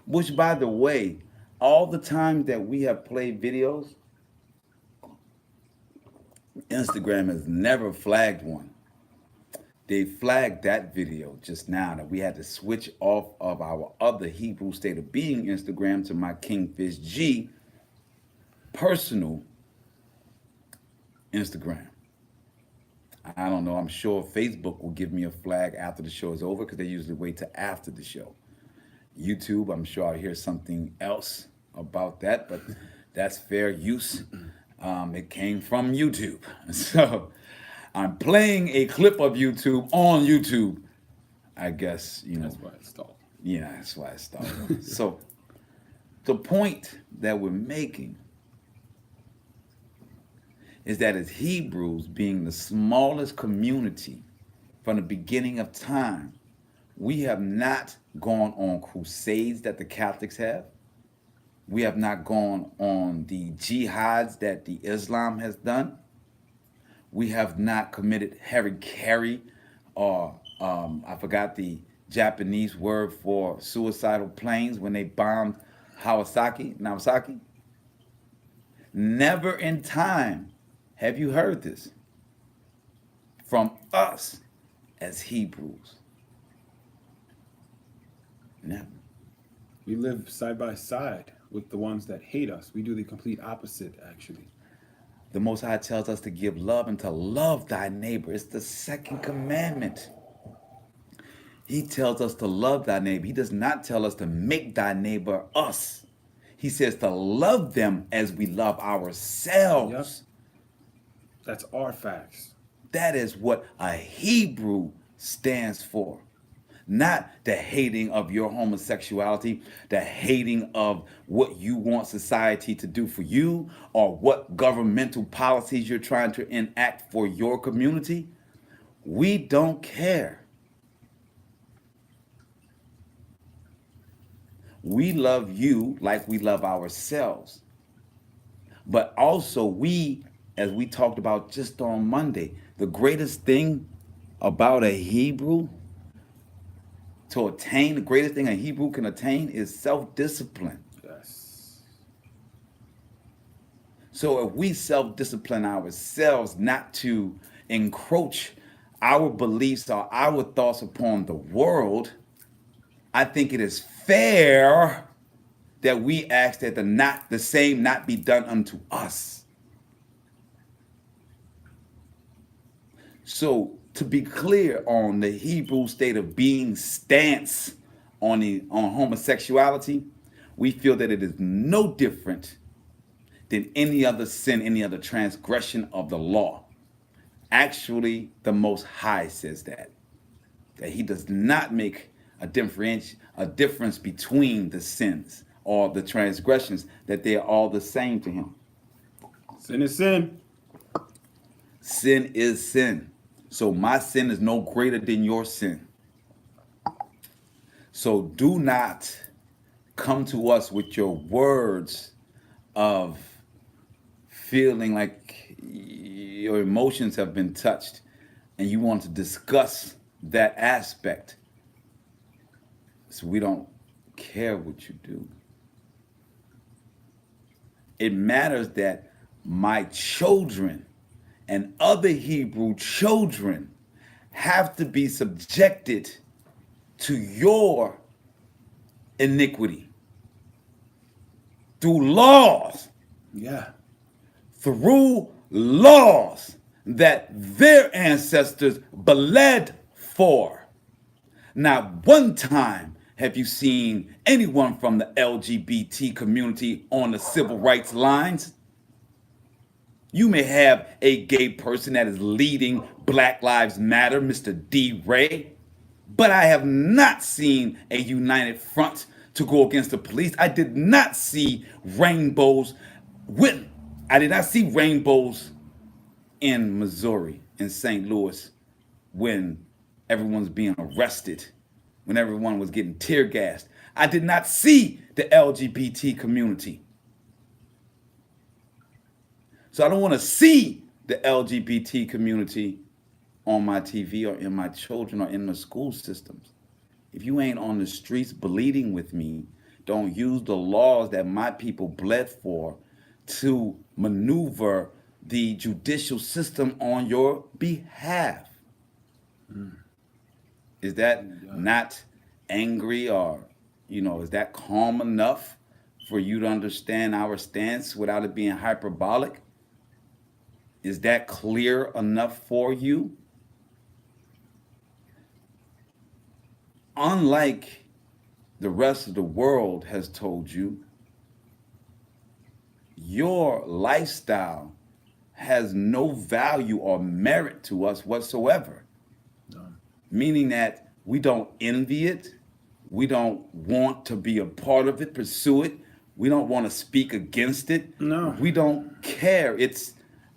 which, by the way, all the time that we have played videos, Instagram has never flagged one. They flagged that video just now that we had to switch off of our other Hebrew State of Being Instagram to my Kingfish G personal Instagram. I don't know. I'm sure Facebook will give me a flag after the show is over because they usually wait till after the show. YouTube, I'm sure I'll hear something else about that, but that's fair use. It came from YouTube. So I'm playing a clip of YouTube on YouTube. I guess, you know. That's why it stalled. Yeah, that's why it stalled. So the point that we're making is that as Hebrews, being the smallest community from the beginning of time, we have not gone on crusades that the Catholics have. We have not gone on the jihads that the Islam has done. We have not committed harikari, or I forgot the Japanese word for suicidal planes when they bombed Nagasaki. Never in time have you heard this from us as Hebrews. Never. We live side by side with the ones that hate us. We do the complete opposite, actually. The Most High tells us to give love and to love thy neighbor. It's the second commandment. He tells us to love thy neighbor. He does not tell us to make thy neighbor us. He says to love them as we love ourselves. Yep. That's our facts. That is what a Hebrew stands for. not the hating of your homosexuality, the hating of what you want society to do for you or what governmental policies you're trying to enact for your community. We don't care. We love you like we love ourselves. But also, we, as we talked about just on Monday, the greatest thing about a Hebrew to attain, the greatest thing a Hebrew can attain is self-discipline. Yes. So if we self-discipline ourselves not to encroach our beliefs or our thoughts upon the world, I think it is fair that we ask that the same not be done unto us. So to be clear on the Hebrew state of being stance on homosexuality, we feel that it is no different than any other sin, any other transgression of the law. Actually, the Most High says that he does not make a difference between the sins or the transgressions, that they are all the same to him. Sin is sin. Sin is sin. So my sin is no greater than your sin. So do not come to us with your words of feeling like your emotions have been touched and you want to discuss that aspect. So we don't care what you do. It matters that my children and other Hebrew children have to be subjected to your iniquity through laws. Yeah. Through laws that their ancestors bled for. Not one time have you seen anyone from the LGBT community on the civil rights lines. You may have a gay person that is leading Black Lives Matter, Mr. D. Ray, but I have not seen a united front to go against the police. I did not see rainbows in Missouri, in St. Louis, when everyone's being arrested, when everyone was getting tear gassed. I did not see the LGBT community. So I don't want to see the LGBT community on my TV or in my children or in the school systems. If you ain't on the streets bleeding with me, don't use the laws that my people bled for to maneuver the judicial system on your behalf. Is that not angry, or, is that calm enough for you to understand our stance without it being hyperbolic? Is that clear enough for you? Unlike the rest of the world has told you, your lifestyle has no value or merit to us whatsoever. No. Meaning that we don't envy it. We don't want to be a part of it, pursue it. We don't want to speak against it. No. We don't care. It's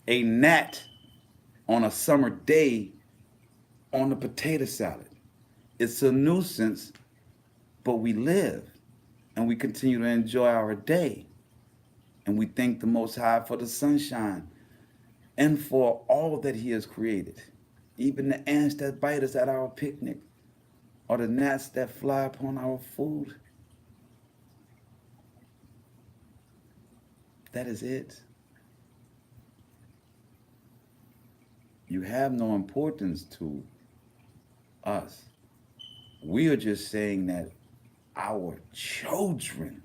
a gnat on a summer day on a potato salad. It's a nuisance, but we live and we continue to enjoy our day. And we thank the Most High for the sunshine and for all that he has created. Even the ants that bite us at our picnic, or the gnats that fly upon our food. That is it. You have no importance to us. We are just saying that our children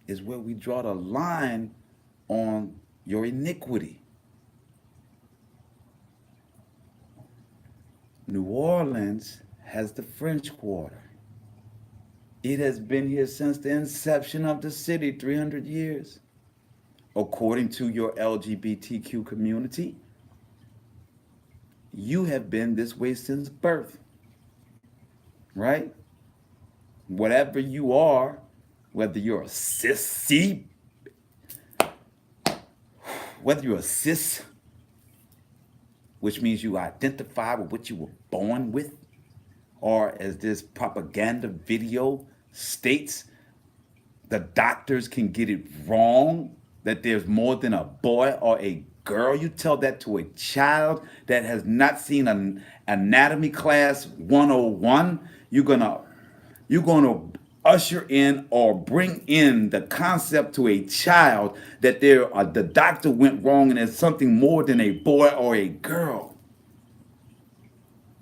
is where we draw the line on your iniquity. New Orleans has the French Quarter. It has been here since the inception of the city, 300 years. According to your LGBTQ community, you have been this way since birth. right? Whatever you are, whether you're a sissy, whether you're a cis, which means you identify with what you were born with, or as this propaganda video states, the doctors can get it wrong that there's more than a boy or a girl. You tell that to a child that has not seen an anatomy class 101, you're gonna usher in or bring in the concept to a child that the doctor went wrong and there's something more than a boy or a girl.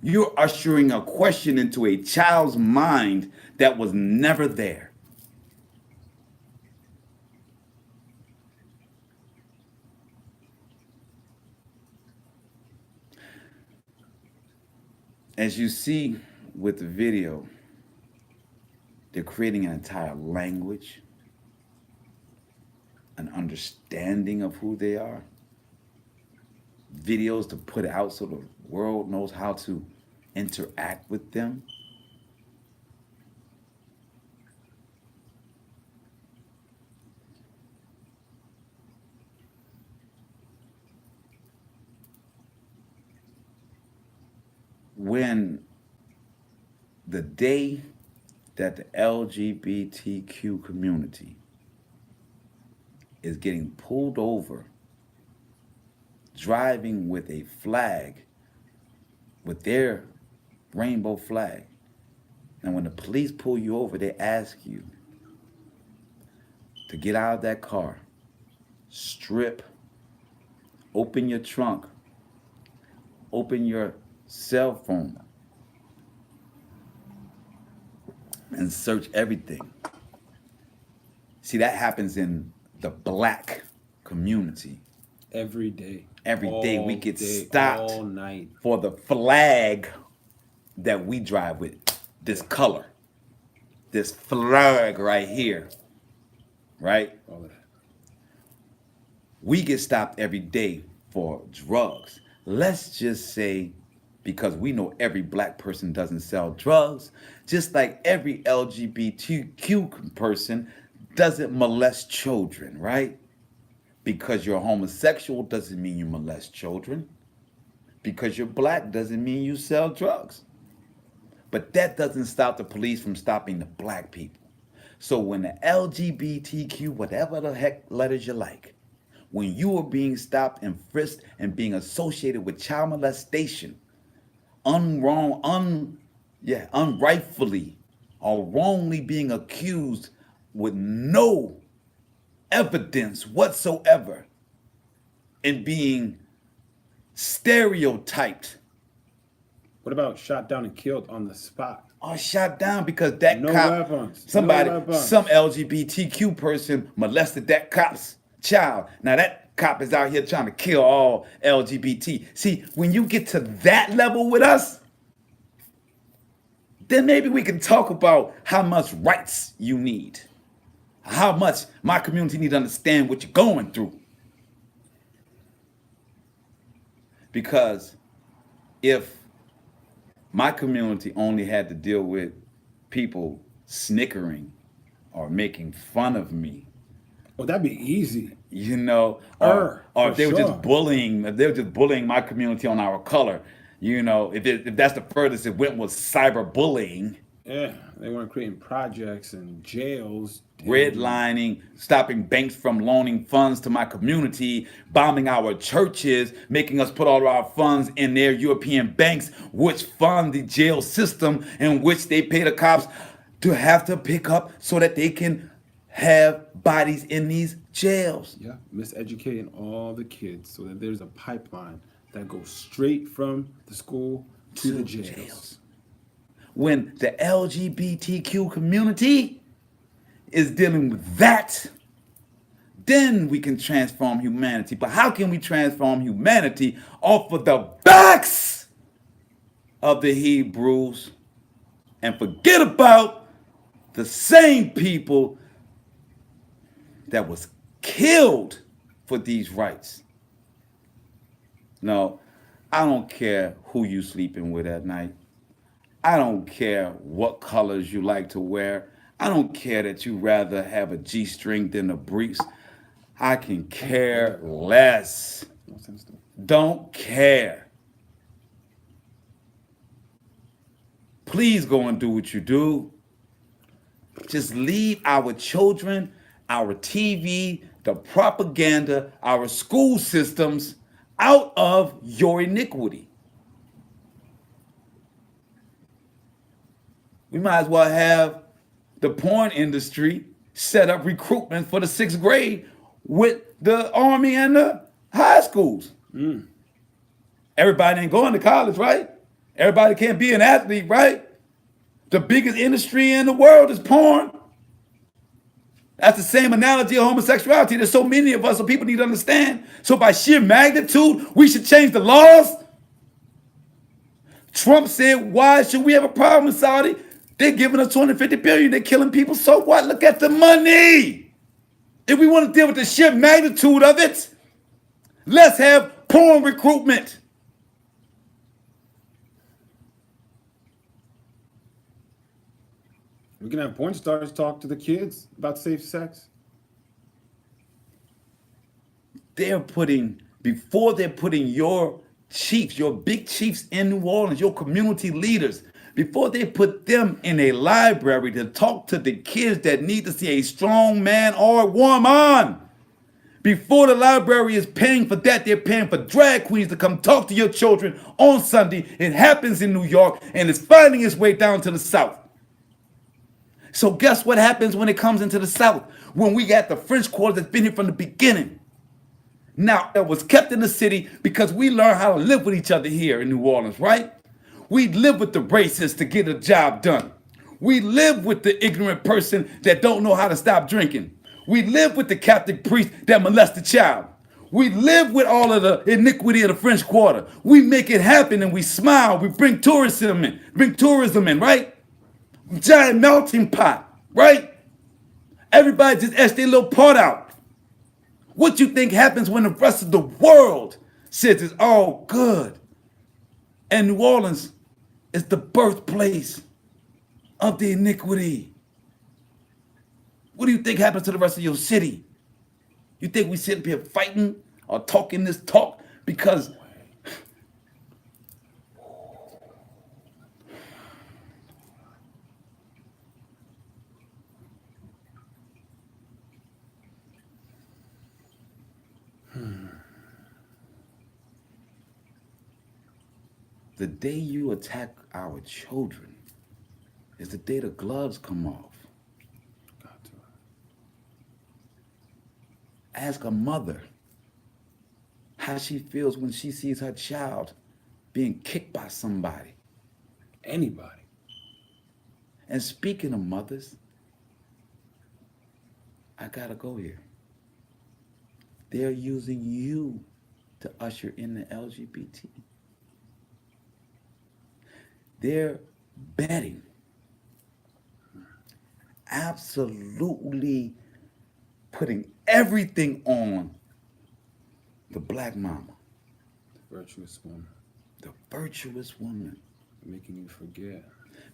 You're ushering a question into a child's mind that was never there. As you see with the video, they're creating an entire language, an understanding of who they are, videos to put out so the world knows how to interact with them. When the day that the LGBTQ community is getting pulled over, driving with a flag, with their rainbow flag, and when the police pull you over, they ask you to get out of that car, strip, open your trunk, open your cell phone, and search everything. See, that happens in the black community. Every day. Every day we get day, stopped all night. for the flag that we drive with. This color. This flag right here. Right? All of that. We get stopped every day for drugs. Let's just say, because we know every black person doesn't sell drugs, just like every LGBTQ person doesn't molest children, right? Because you're homosexual doesn't mean you molest children. Because you're black doesn't mean you sell drugs. But that doesn't stop the police from stopping the black people. So when the LGBTQ, whatever the heck letters you like, when you are being stopped and frisked and being associated with child molestation, unrightfully or wrongly being accused with no evidence whatsoever, and being stereotyped. What about shot down and killed on the spot? Or shot down because that No cop, weapons. somebody, No weapons. some LGBTQ person molested that cop's child. Now that cop is out here trying to kill all LGBT. See, when you get to that level with us, then maybe we can talk about how much rights you need. How much my community need to understand what you're going through. Because if my community only had to deal with people snickering or making fun of me, well, that'd be easy. You know, or if they were just bullying, if they were just bullying my community on our color, you know, if that's the furthest it went was cyberbullying. Yeah, they weren't creating projects and jails. Redlining, stopping banks from loaning funds to my community, bombing our churches, making us put all of our funds in their European banks, which fund the jail system in which they pay the cops to have to pick up so that they can have bodies in these jails. Yeah, miseducating all the kids so that there's a pipeline that goes straight from the school to the jails. When the LGBTQ community is dealing with that, then we can transform humanity. But how can we transform humanity off of the backs of the Hebrews and forget about the same people that was killed for these rights? No, I don't care who you sleeping with at night. I don't care what colors you like to wear. I don't care that you rather have a G-string than a briefs. I can care less. No sense to me. Don't care. Please go and do what you do. Just leave our children, our TV, the propaganda, our school systems out of your iniquity. We might as well have the porn industry set up recruitment for the 6th grade with the army and the high schools. Everybody ain't going to college, right? Everybody can't be an athlete, right? The biggest industry in the world is porn. That's the same analogy of homosexuality. There's so many of us, so people need to understand. So by sheer magnitude, we should change the laws. Trump said, why should we have a problem in Saudi? They're giving us 250 billion. They're killing people. So what? Look at the money. If we want to deal with the sheer magnitude of it, let's have porn recruitment. We can have porn stars talk to the kids about safe sex. Before they're putting your chiefs, your big chiefs in New Orleans, your community leaders, before they put them in a library to talk to the kids that need to see a strong man or woman, before the library is paying for that, they're paying for drag queens to come talk to your children on Sunday. It happens in New York, and it's finding its way down to the South. So guess what happens when it comes into the South? When we got the French Quarter that's been here from the beginning. Now, it was kept in the city because we learned how to live with each other here in New Orleans, right? We live with the racists to get a job done. We live with the ignorant person that don't know how to stop drinking. We live with the Catholic priest that molest the child. We live with all of the iniquity of the French Quarter. We make it happen and we smile. We bring tourism in, right? Giant melting pot, right? Everybody just etched their little part out. What you think happens when the rest of the world says it's all good? And New Orleans is the birthplace of the iniquity. What do you think happens to the rest of your city? You think we sit up here fighting or talking this talk because the day you attack our children is the day the gloves come off. Ask a mother how she feels when she sees her child being kicked by somebody. Anybody. And speaking of mothers, I gotta go here. They're using you to usher in the LGBT. They're betting, absolutely putting everything on the black mama. The virtuous woman. The virtuous woman. Making you forget.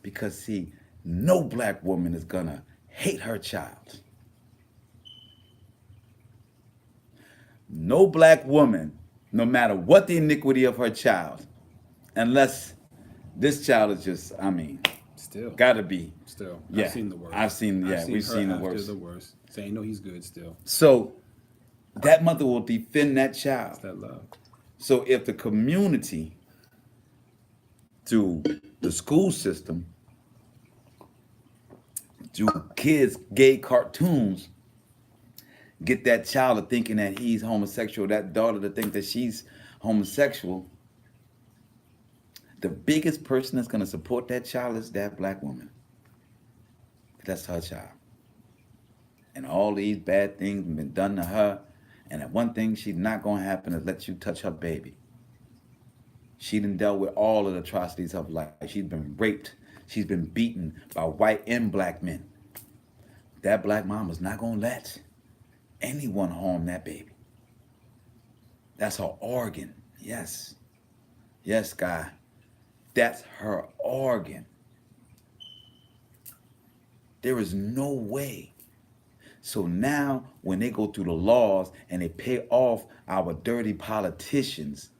Because see, no black woman is gonna hate her child. No black woman, no matter what the iniquity of her child, unless this child is just, still gotta be. Still, Yeah, I've seen the worst. We've seen the after worst. the worst. Saying no, he's good still. So that mother will defend that child. It's that love. So if the community, through the school system, through kids' gay cartoons, get that child to thinking that he's homosexual, that daughter to think that she's homosexual, the biggest person that's going to support that child is that black woman. That's her child. And all these bad things have been done to her. And that one thing she's not going to happen is let you touch her baby. She done dealt with all of the atrocities of life. She's been raped. She's been beaten by white and black men. That black mama's not going to let anyone harm that baby. That's her organ. Yes. Yes, guy. That's her organ. There is no way. So now when they go through the laws and they pay off our dirty politicians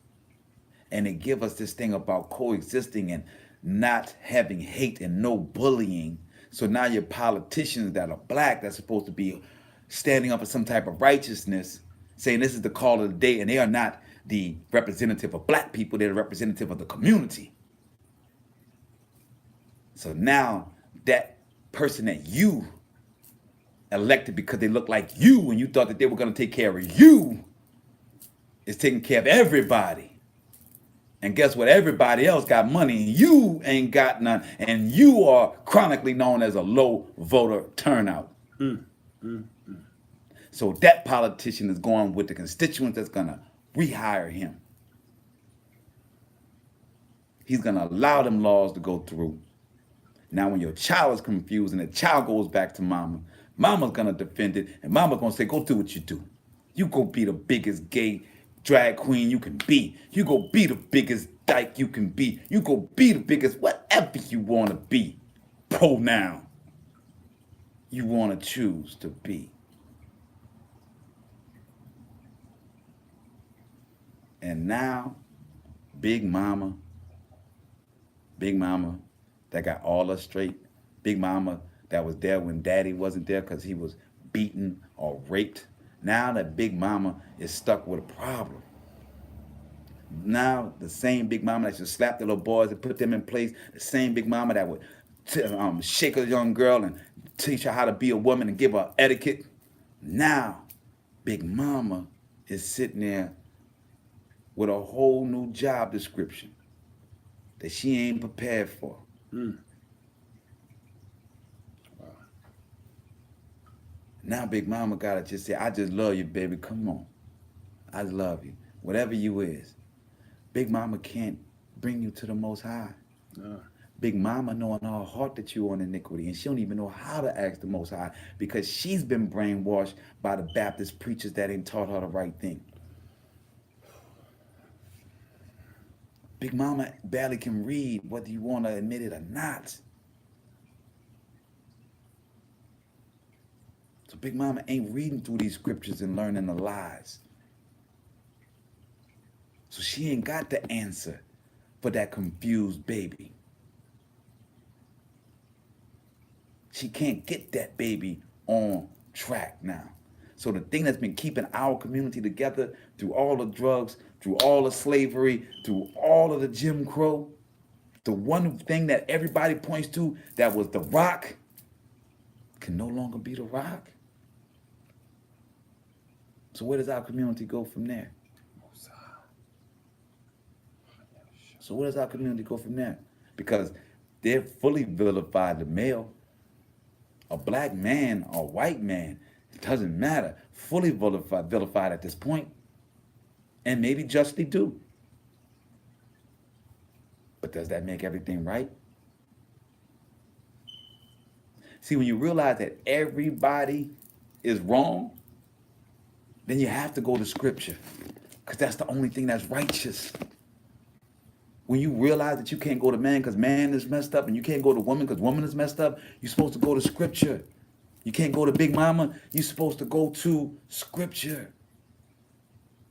and they give us this thing about coexisting and not having hate and no bullying. So now your politicians that are black, that's supposed to be standing up for some type of righteousness, saying this is the call of the day, and they are not the representative of black people, they're the representative of the community. So now that person that you elected because they look like you and you thought that they were going to take care of you is taking care of everybody. And guess what? Everybody else got money and you ain't got none. And you are chronically known as a low voter turnout. So that politician is going with the constituents that's going to rehire him. He's going to allow them laws to go through. Now when your child is confused and the child goes back to mama, mama's going to defend it. And mama's going to say, go do what you do. You go be the biggest gay drag queen you can be. You go be the biggest dyke you can be. You go be the biggest whatever you want to be. Pronoun you want to choose to be. And now, Big Mama that got all us straight, Big Mama that was there when Daddy wasn't there because he was beaten or raped. Now that Big Mama is stuck with a problem. Now the same Big Mama that should slap the little boys and put them in place, the same Big Mama that would shake a young girl and teach her how to be a woman and give her etiquette. Now Big Mama is sitting there with a whole new job description that she ain't prepared for. Now Big Mama gotta just say, I just love you, baby, come on. I love you, whatever you is. Big Mama can't bring you to the Most High. Big Mama know in her heart that you on iniquity, and she don't even know how to ask the Most High because she's been brainwashed by the Baptist preachers that ain't taught her the right thing. Big Mama barely can read, whether you want to admit it or not. So Big Mama ain't reading through these scriptures and learning the lies. So she ain't got the answer for that confused baby. She can't get that baby on track now. So the thing that's been keeping our community together through all the drugs, through all the slavery, through all of the Jim Crow, the one thing that everybody points to that was the rock can no longer be the rock. So where does our community go from there? So where does our community go from there? Because they're fully vilified the male. A black man or a white man, it doesn't matter. Fully vilified at this point. And maybe justly do. But does that make everything right? See, when you realize that everybody is wrong, then you have to go to scripture. Because that's the only thing that's righteous. When you realize that you can't go to man because man is messed up, and you can't go to woman because woman is messed up, you're supposed to go to scripture. You can't go to Big Mama, you're supposed to go to scripture.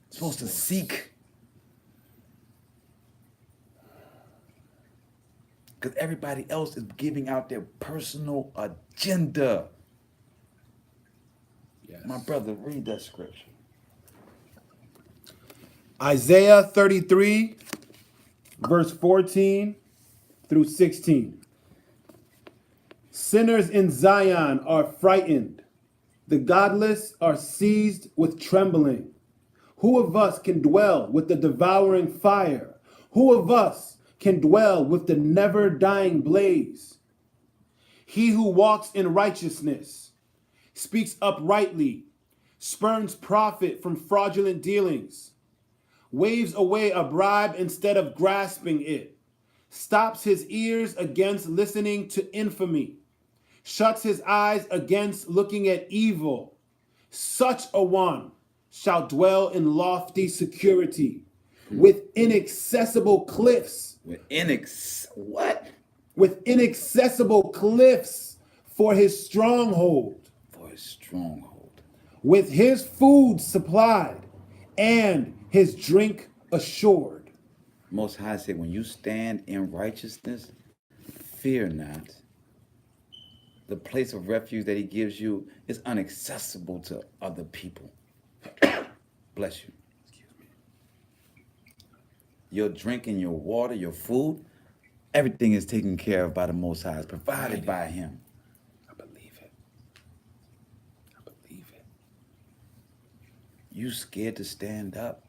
You're supposed to seek. Because everybody else is giving out their personal agenda. Yes. My brother, read that scripture. Isaiah 33, verse 14 through 16. Sinners in Zion are frightened. The godless are seized with trembling. Who of us can dwell with the devouring fire? Who of us can dwell with the never-dying blaze? He who walks in righteousness, speaks uprightly, spurns profit from fraudulent dealings, waves away a bribe instead of grasping it, stops his ears against listening to infamy, shuts his eyes against looking at evil. Such a one shall dwell in lofty security, with inaccessible cliffs. With inaccessible cliffs for his stronghold, For his stronghold. with his food supplied and his drink assured. Most High said, when you stand in righteousness, fear not. The place of refuge that he gives you is inaccessible to other people. Bless you. Your drink and your water, your food, everything is taken care of by the Most High. It's provided by him. I believe it. I believe it. You scared to stand up?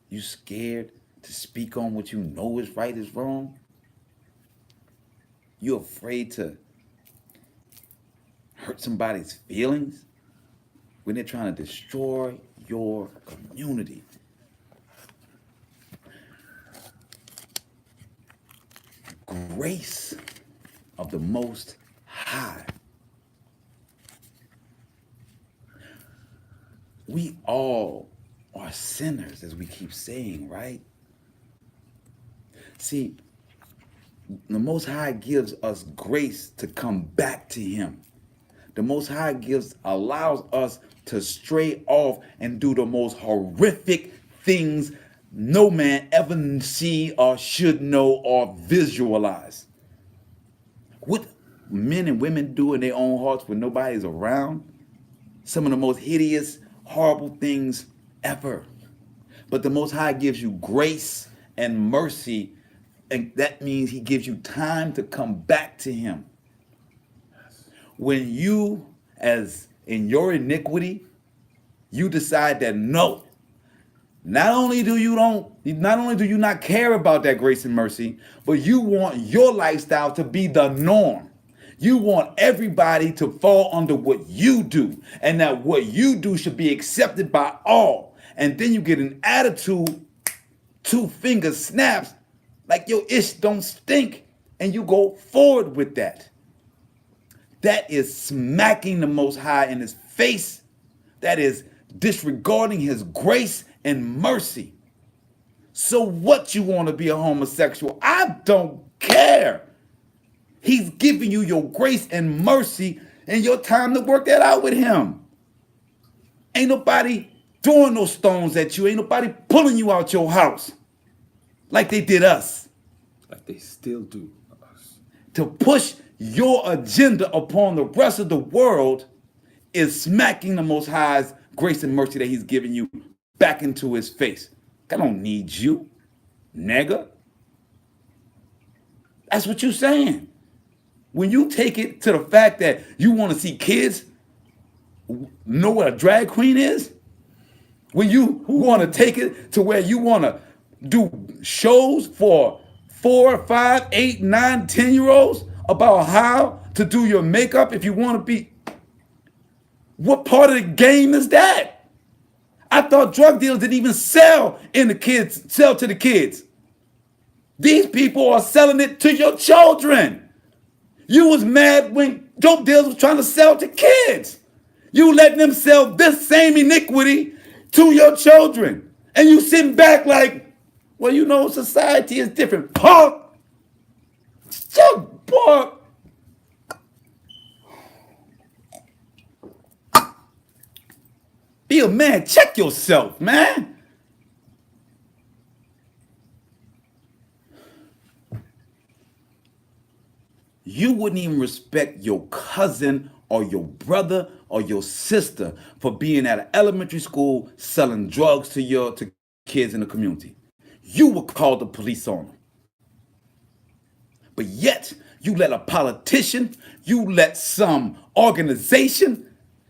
You scared to speak on what you know is right is wrong? You afraid to hurt somebody's feelings when they're trying to destroy your community? Grace of the Most High. We all are sinners, as we keep saying, right? See, the Most High gives us grace to come back to him. The Most High allows us to stray off and do the most horrific things no man ever see or should know or visualize. What men and women do in their own hearts when nobody's around, some of the most hideous, horrible things ever. But the Most High gives you grace and mercy, and that means he gives you time to come back to him. When you, as in your iniquity, you decide that no, not only do you not care about that grace and mercy, but you want your lifestyle to be the norm. You want everybody to fall under what you do, and that what you do should be accepted by all. And then you get an attitude, 2 fingers snaps, like your ish don't stink, and you go forward with that. That is smacking the Most High in his face. That is disregarding his grace and mercy. So what, you want to be a homosexual? I don't care. He's giving you your grace and mercy and your time to work that out with him. Ain't nobody throwing no stones at you. Ain't nobody pulling you out your house like they did us. Like they still do us. To push your agenda upon the rest of the world is smacking the Most High's grace and mercy that he's giving you back into his face. I don't need you, nigga. That's what you're saying. When you take it to the fact that you want to see kids know what a drag queen is, when you want to take it to where you want to do shows for 4, 5, 8, 9, 10-year-olds about how to do your makeup if you want to be, what part of the game is that? I thought drug dealers didn't even sell to the kids. These people are selling it to your children. You was mad when dope dealers was trying to sell to kids. You letting them sell this same iniquity to your children. And you sitting back like, well, you know, society is different. Punk! Shut punk! Be a man. Check yourself, man. You wouldn't even respect your cousin or your brother or your sister for being at an elementary school selling drugs to kids in the community. You would call the police on them. But yet, you let a politician, you let some organization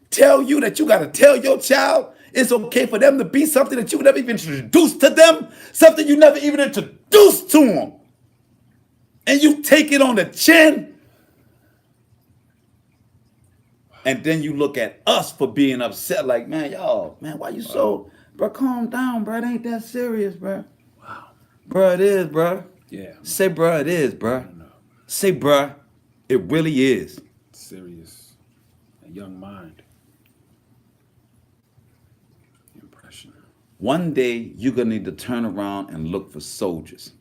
tell you that you got to tell your child it's okay for them to be something that you never even introduced to them, something you never even introduced to them. And you take it on the chin. And then you look at us for being upset like, man, y'all, man, why you so, bro, calm down, bro. It ain't that serious, bro. Wow. Bro, it is, bro. Yeah. Say, bro, it is, bro. Say, bro, it really is. Serious. A young mind. Impression. One day, you're going to need to turn around and look for soldiers.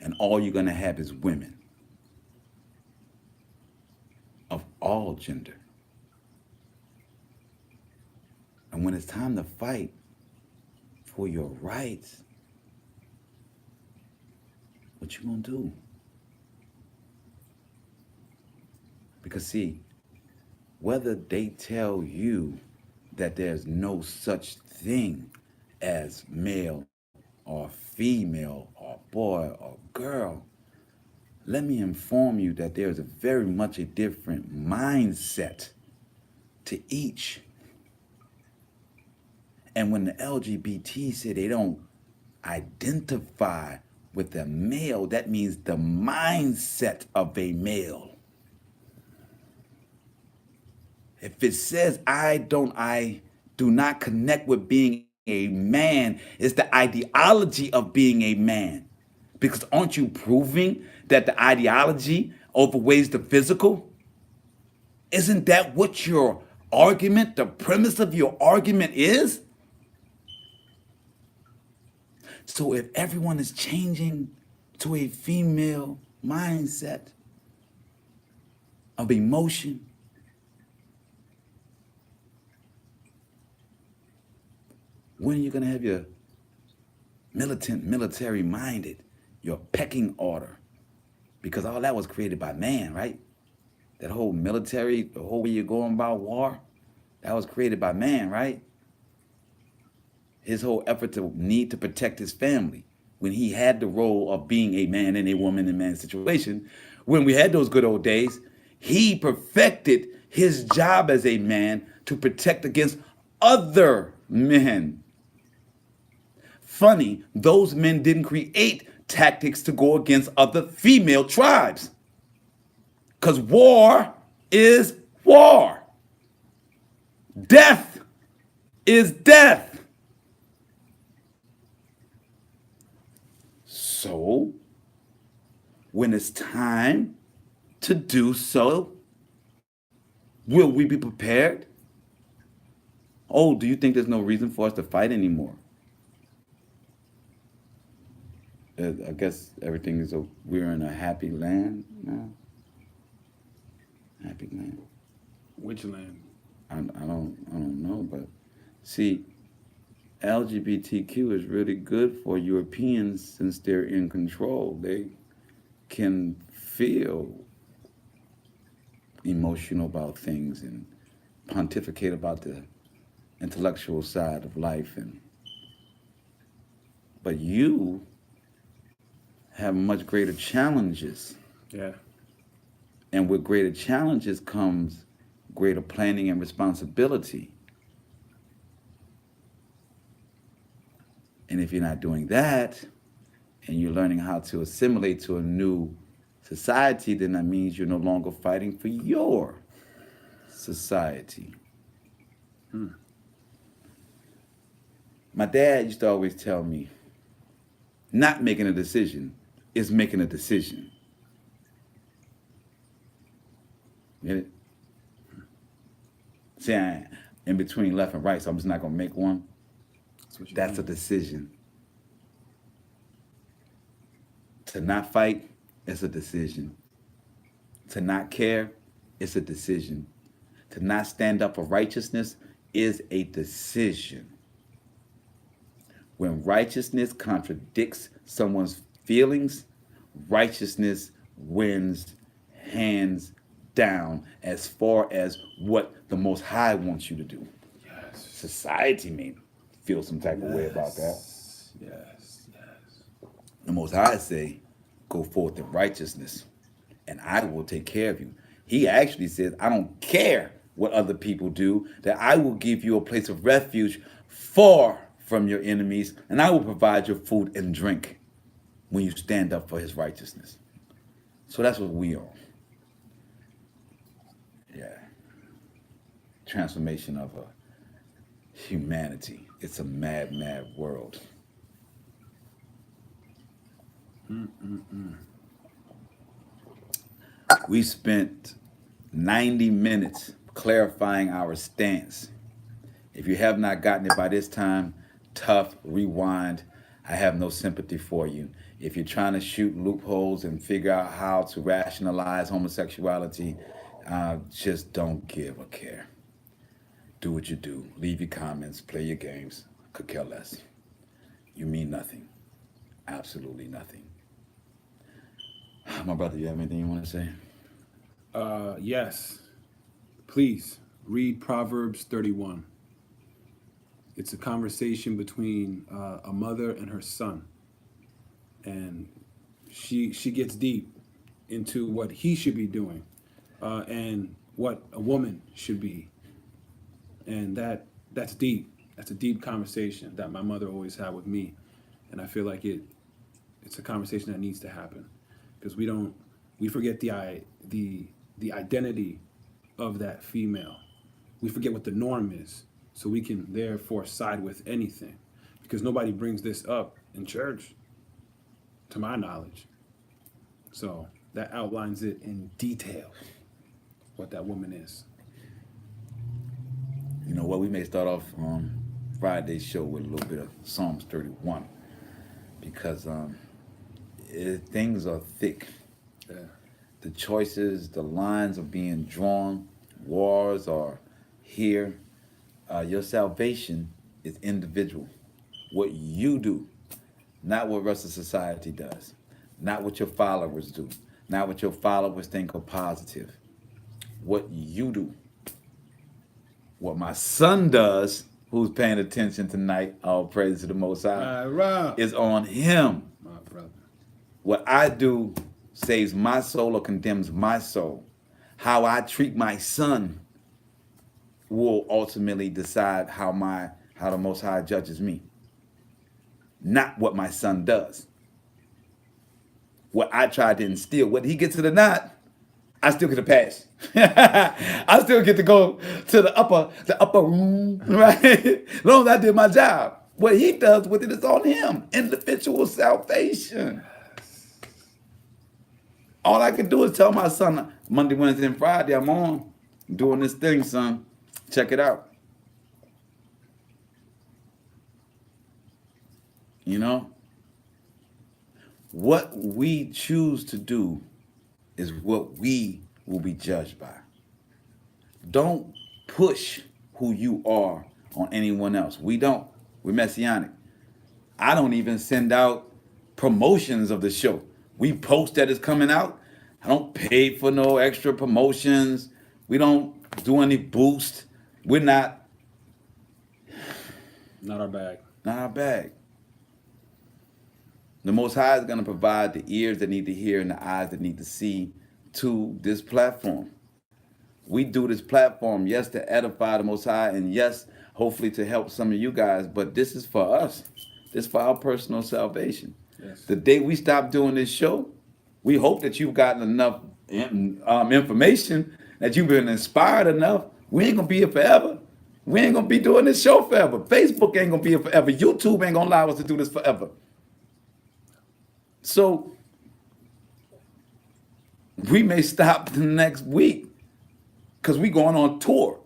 And all you're going to have is women of all gender. And when it's time to fight for your rights, what you gonna do? Because see, whether they tell you that there's no such thing as male or female or boy or girl, let me inform you that there's a very much a different mindset to each. And when the LGBT say they don't identify with a male, that means the mindset of a male. If it says I do not connect with being a man, it's the ideology of being a man. Because aren't you proving that the ideology overweighs the physical? Isn't that what your argument, the premise of your argument is? So if everyone is changing to a female mindset of emotion, when are you going to have your militant, military minded, your pecking order? Because all that was created by man, right? That whole military, the whole way you're going about war, that was created by man, right? His whole effort to need to protect his family. When he had the role of being a man in a woman and man situation, when we had those good old days, he perfected his job as a man to protect against other men. Funny, those men didn't create tactics to go against other female tribes. Because war is war. Death is death. So, when it's time to do so, will we be prepared? Oh, do you think there's no reason for us to fight anymore? I guess everything is, we're in a happy land now. Happy land. Which land? I don't know, but see, LGBTQ is really good for Europeans since they're in control. They can feel emotional about things and pontificate about the intellectual side of life, but you have much greater challenges. Yeah. And with greater challenges comes greater planning and responsibility. And if you're not doing that, and you're learning how to assimilate to a new society, then that means you're no longer fighting for your society. My dad used to always tell me, not making a decision is making a decision. Get it? See, I in between left and right, so I'm just not gonna make one. That's a decision. To not fight, it's a decision. To not care, it's a decision. To not stand up for righteousness is a decision. When righteousness contradicts someone's feelings, righteousness wins hands down as far as what the Most High wants you to do. Yes. Society may feel some type of way about that. Yes. The Most High say, go forth in righteousness, and I will take care of you. He actually says, I don't care what other people do, that I will give you a place of refuge far from your enemies, and I will provide your food and drink when you stand up for his righteousness. So that's what we are. Yeah. Transformation of humanity. It's a mad, mad world. We spent 90 minutes clarifying our stance. If you have not gotten it by this time, tough, rewind. I have no sympathy for you. If you're trying to shoot loopholes and figure out how to rationalize homosexuality, I just don't give a care. Do what you do. Leave your comments. Play your games. Could care less. You mean nothing. Absolutely nothing. My brother, you have anything you want to say? Yes. Please read Proverbs 31. It's a conversation between a mother and her son. And she gets deep into what he should be doing and what a woman should be. And that's deep. That's a deep conversation that my mother always had with me. And I feel like it's a conversation that needs to happen because we forget the identity of that female. We forget what the norm is. So we can therefore side with anything because nobody brings this up in church, to my knowledge. So that outlines it in detail, what that woman is. You know what? We may start off Friday's show with a little bit of Psalms 31 because things are thick. Yeah. The choices, the lines are being drawn. Wars are here. Your salvation is individual. What you do, not what the rest of society does, not what your followers do, not what your followers think are positive. What you do. What my son does, who's paying attention tonight, all praise to the Most High, is on him. My brother. What I do saves my soul or condemns my soul. How I treat my son will ultimately decide how the Most High judges me. Not what my son does. What I try to instill, whether he gets it or not, I still get a pass. I still get to go to the upper room, right? As long as I did my job. What he does with it is on him. Individual salvation. All I can do is tell my son, Monday, Wednesday, and Friday, I'm on doing this thing, son. Check it out. You know? What we choose to do is what we will be judged by. Don't push who you are on anyone else. We don't. We're messianic. I don't even send out promotions of the show. We post that it's coming out. I don't pay for no extra promotions. We don't do any boost. We're not. Not our bag. Not our bag. The Most High is going to provide the ears that need to hear and the eyes that need to see to this platform. We do this platform, yes, to edify the Most High, and yes, hopefully to help some of you guys, but this is for us. This is for our personal salvation. Yes. The day we stop doing this show, we hope that you've gotten enough information, that you've been inspired enough. We ain't going to be here forever. We ain't going to be doing this show forever. Facebook ain't going to be here forever. YouTube ain't going to allow us to do this forever. So we may stop the next week because we going on tour.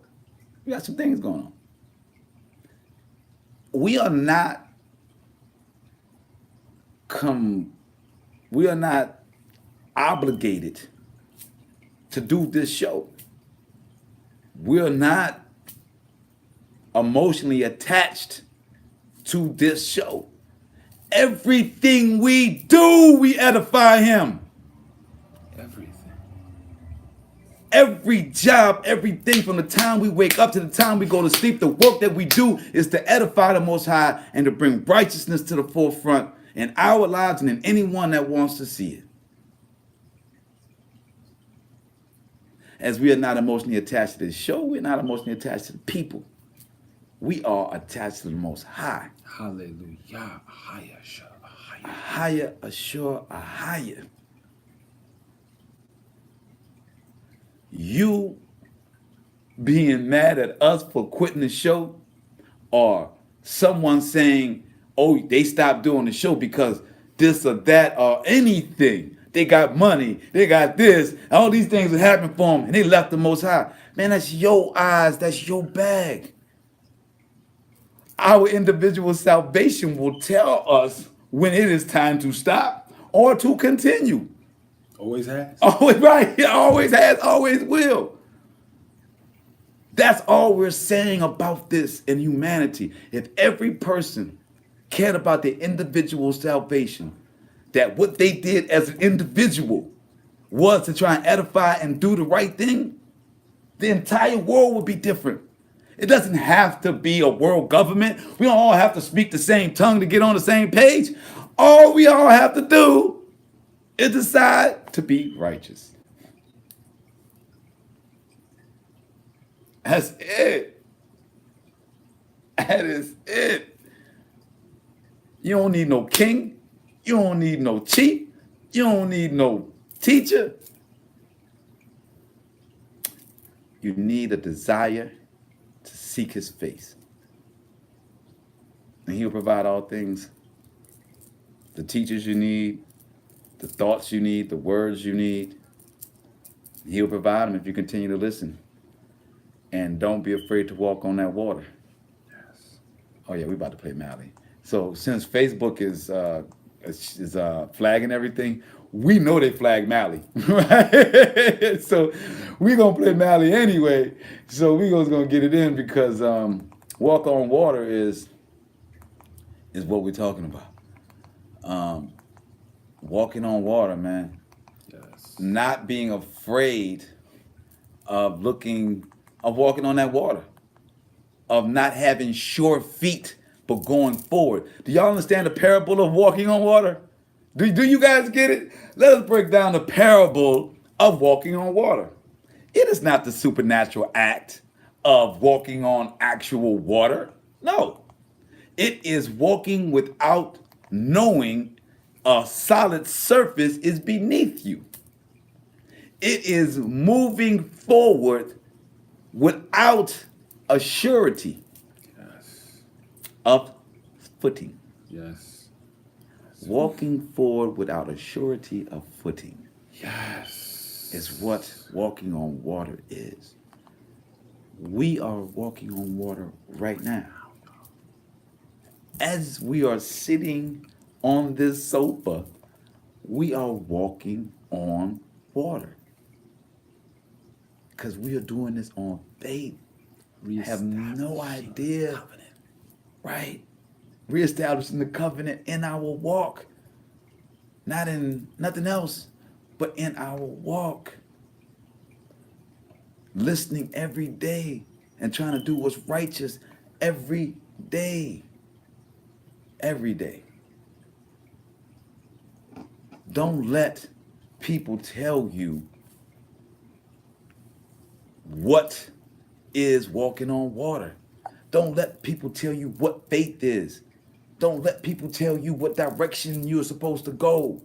We got some things going on. We are not obligated to do this show. We're not emotionally attached to this show. Everything we do, we edify him. Everything. Every job, everything from the time we wake up to the time we go to sleep, the work that we do is to edify the Most High and to bring righteousness to the forefront in our lives and in anyone that wants to see it. As we are not emotionally attached to this show, we're not emotionally attached to the people. We are attached to the Most High. Hallelujah. Higher, assure, higher. You being mad at us for quitting the show, or someone saying, oh, they stopped doing the show because this or that or anything. They got money, they got this, all these things that happened for them, and they left the Most High. Man, that's your eyes, that's your bag. Our individual salvation will tell us when it is time to stop or to continue. Always has. Always right. Always has, always will. That's all we're saying about this in humanity. If every person cared about their individual salvation, that what they did as an individual was to try and edify and do the right thing, the entire world would be different. It doesn't have to be a world government. We don't all have to speak the same tongue to get on the same page. All we all have to do is decide to be righteous. That's it. That is it. You don't need no king. You don't need no chief. You don't need no teacher. You need a desire to seek his face. And he'll provide all things. The teachers you need, the thoughts you need, the words you need. He'll provide them if you continue to listen. And don't be afraid to walk on that water. Yes. Oh yeah, we about to play Mally. So since Facebook is flagging everything, we know they flagged Mally, right? So we gonna play Mally anyway. So we gonna get it in because walk on water is what we're talking about. Walking on water, man. Yes. Not being afraid of walking on that water, of not having sure feet, but going forward. Do y'all understand the parable of walking on water? Do you guys get it? Let us break down the parable of walking on water. It is not the supernatural act of walking on actual water. No. It is walking without knowing a solid surface is beneath you. It is moving forward without a surety of footing. Yes. Walking forward without a surety of footing. Yes. Is what walking on water is. We are walking on water right now. As we are sitting on this sofa, we are walking on water. Because we are doing this on faith. We have no idea. Covenant. Right? Reestablishing the covenant in our walk. Not in nothing else, but in our walk. Listening every day and trying to do what's righteous every day. Every day. Don't let people tell you what is walking on water. Don't let people tell you what faith is. Don't let people tell you what direction you're supposed to go.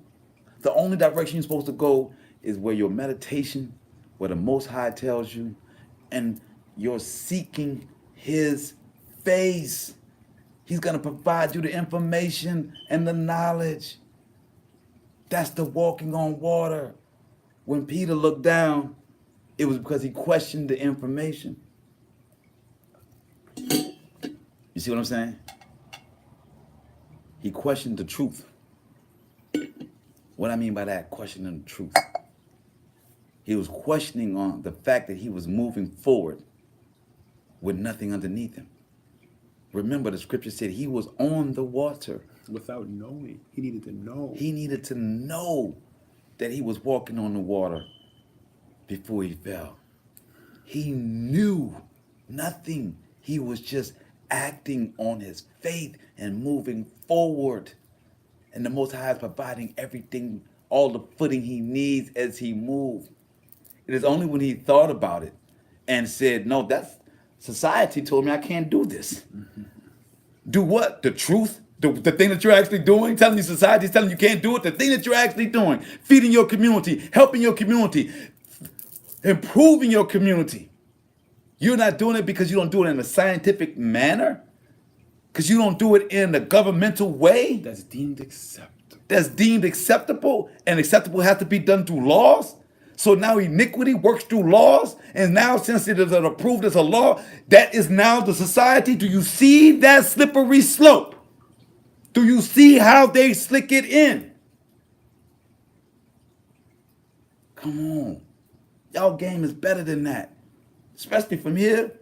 The only direction you're supposed to go is where your meditation, where the Most High tells you, and you're seeking his face. He's going to provide you the information and the knowledge. That's the walking on water. When Peter looked down, it was because he questioned the information. You see what I'm saying? He questioned the truth. What I mean by that, questioning the truth. He was questioning on the fact that he was moving forward with nothing underneath him. Remember, the scripture said he was on the water. Without knowing. He needed to know. He needed to know that he was walking on the water before he fell. He knew nothing. He was just acting on his faith and moving forward. And the Most High is providing everything, all the footing he needs as he moves. It is only when he thought about it and said, no, that's society told me I can't do this. Mm-hmm. Do what? The truth? The thing that you're actually doing? Telling you society's telling you can't do it? The thing that you're actually doing? Feeding your community, helping your community, improving your community. You're not doing it because you don't do it in a scientific manner? Because you don't do it in a governmental way? That's deemed acceptable. That's deemed acceptable, and acceptable has to be done through laws? So now iniquity works through laws, and now since it is approved as a law, that is now the society. Do you see that slippery slope? Do you see how they slick it in? Come on. Y'all game is better than that. Especially from here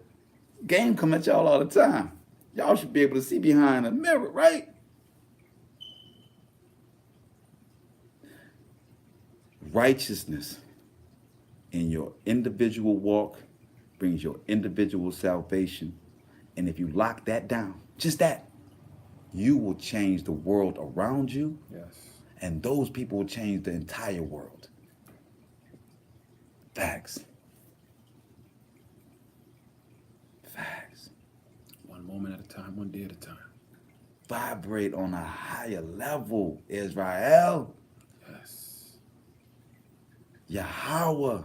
Game come at y'all all the time. Y'all should be able to see behind the mirror, right? Righteousness in your individual walk brings your individual salvation. And if you lock that down, just that, you will change the world around you. Yes. And those people will change the entire world. Facts. Facts. One moment at a time, one day at a time. Vibrate on a higher level, Israel. Yes. Yahweh,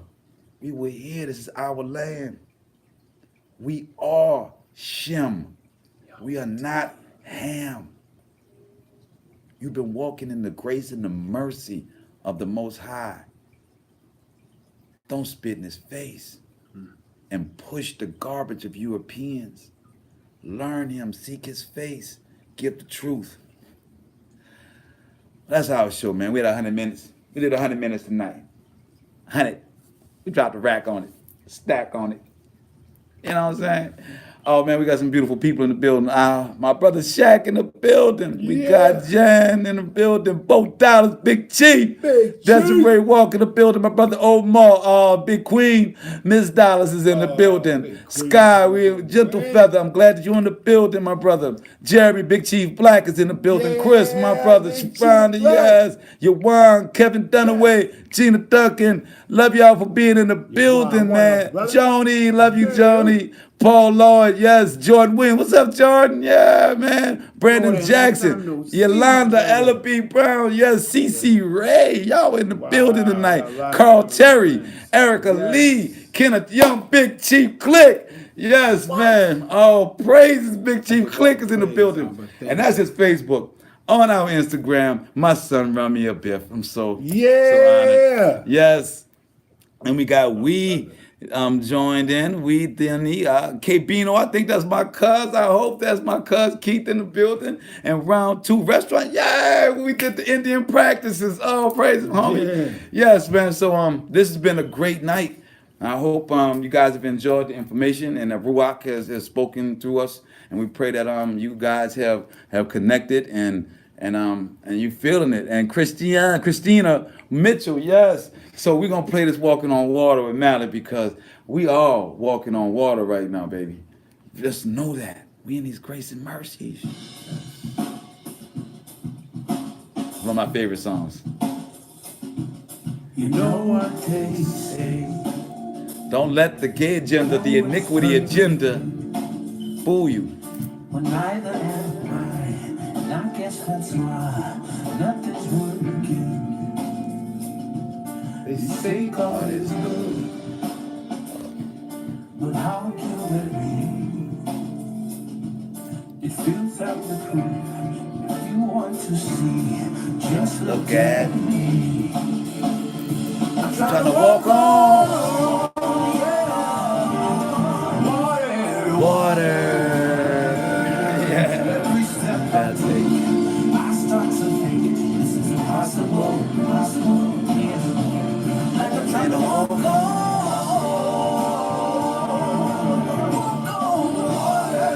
we were here. This is our land. We are Shem. We are not Ham. You've been walking in the grace and the mercy of the Most High. Don't spit in his face and push the garbage of Europeans. Learn him, seek his face, give the truth. That's our show, man. We had 100 minutes. We did 100 minutes tonight. 100. We dropped a rack on it, a stack on it. You know what I'm saying? Oh, man, we got some beautiful people in the building. My brother Shaq in the building. We got Jan in the building. Bo Dollars, Big Chief. Desiree Walker in the building. My brother Omar, Big Queen. Miss Dollars is in the building. Sky, Gentle Feather. I'm glad that you're in the building, my brother. Jeremy, Big Chief Black is in the building. Chris, my brother. Shafanda, yes. Yawan, Kevin Dunaway, Gina Duncan. Love y'all for being in the building, man. Joni, love you, Joni. Paul Lloyd, yes. Jordan Williams, what's up, Jordan? Yeah, man. Brandon Jackson, Yolanda, Ella B. Brown, yes. CC Ray, y'all in the building tonight. Carl Terry, Erica Lee, Kenneth Young, Big Chief Click. Yes, man. Oh, praises, Big Chief Click is in the building. And that's his Facebook. On our Instagram, my son Ramia Biff. I'm so honored. Yes. And we got joined in. K Bino, I think that's my cuz. I hope that's my cuz Keith in the building. And round 2 restaurant. Yeah, we did the Indian practices. Oh, praise him, homie. Yes, man. So this has been a great night. I hope you guys have enjoyed the information and that Ruach has spoken through us. And we pray that you guys have connected and you feeling it. And Christina Mitchell, yes. So we're gonna play this Walking on Water with Mallet because we all walking on water right now, baby. Just know that. We in these grace and mercies. One of my favorite songs. You know what they say. Don't let the gay agenda, the iniquity agenda, fool you. Well, neither am I, and I guess that's why nothing's working. They say God is good, but how can that be? It fills out the proof. If you want to see, just look at me. I'm trying to walk on. Water. Yeah. Every step I take, I start to think this is impossible. Like I'm trying to walk on water.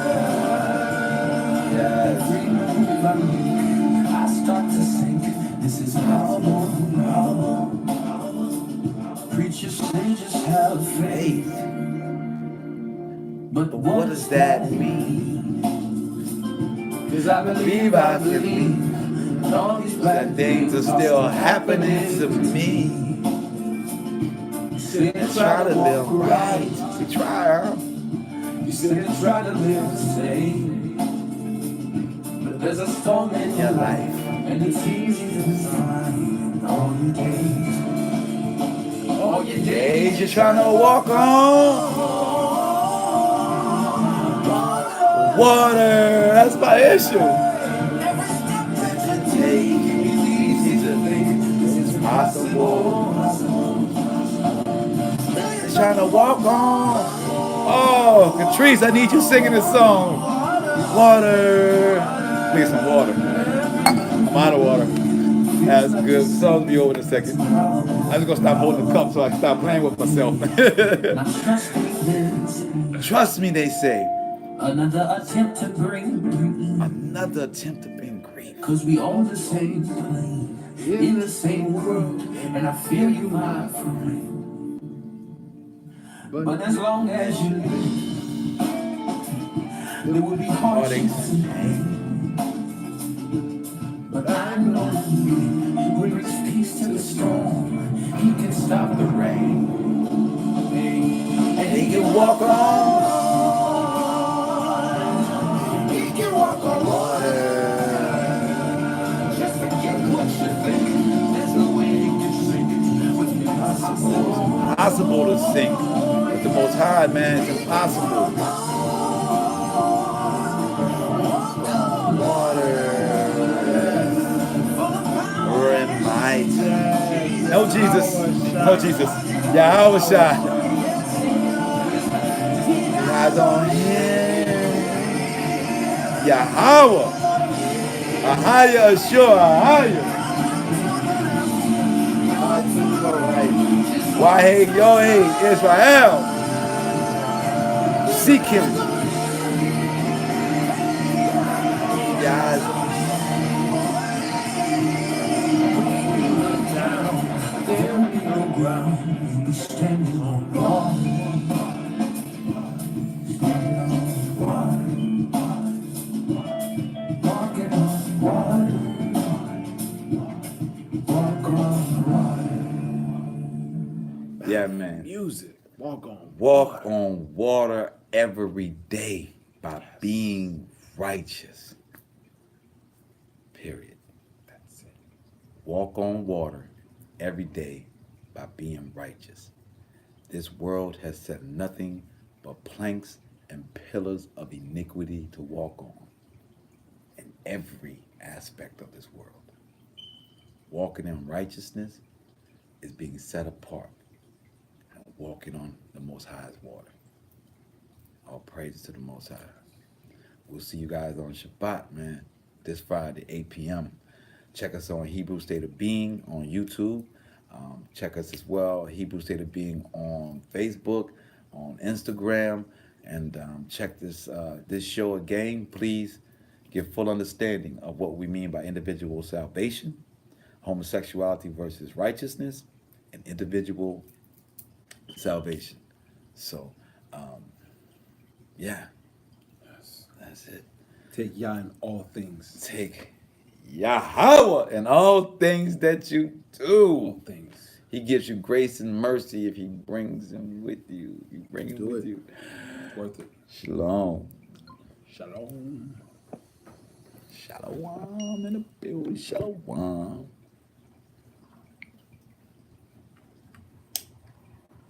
Every move I make, I start to think this is impossible. Preachers say just have faith. But what does that mean? Cause I believe and all these bad things are still happening to me. You said try to live right. We try, huh? You said try to live safe. But there's a storm in your life, and it's easy to find all your days. All your days you're trying to walk on water. That's my issue. Every step that you take is easy to think this is possible. You're trying to walk on. Oh, Catrice, I need you singing this song. Water. Let me get some water. I'm out of water. That's good. The song will be over in a second. I'm just gonna stop holding the cup so I can stop playing with myself. Trust me, they say. Another attempt to bring grief. Cause we all the same plane, in the same world, and I feel you vibe for me. But as long as you live, there will be hardships and pain. But I know who brings peace to the storm. He can stop the rain. And he can walk on. He can walk on water. Just forget what you think. There's no way you can sink with the impossible. Impossible to sink. With the Most High, man, it's impossible. Water and might. No Jesus. No Jesus. Yahweh Shai. Eyes on him. Yahweh. Ahaya Ashur. Ahaya. Why hate your hate Israel? Seek him. Guys. There will be no ground. Be standing on water. Walking on water. Walk on water. Yeah, man. Music. Walk on water every day by being righteous. Period. That's it. Walk on water every day by being righteous. This world has set nothing but planks and pillars of iniquity to walk on in every aspect of this world. Walking in righteousness is being set apart and walking on the Most High's water. All praises to the Most High. We'll see you guys on Shabbat, man, this Friday, 8 p.m. Check us on Hebrew State of Being on YouTube. Check us as well, Hebrew State of Being on Facebook, on Instagram, and check this show again. Please get full understanding of what we mean by individual salvation, homosexuality versus righteousness, and individual salvation. So, yeah, that's it. Take Yah in all things. Take Yahweh in all things that you do. All things. He gives you grace and mercy if he brings him with you. You bring him with you. It's worth it. Shalom. Shalom. Shalom in the building. Shalom.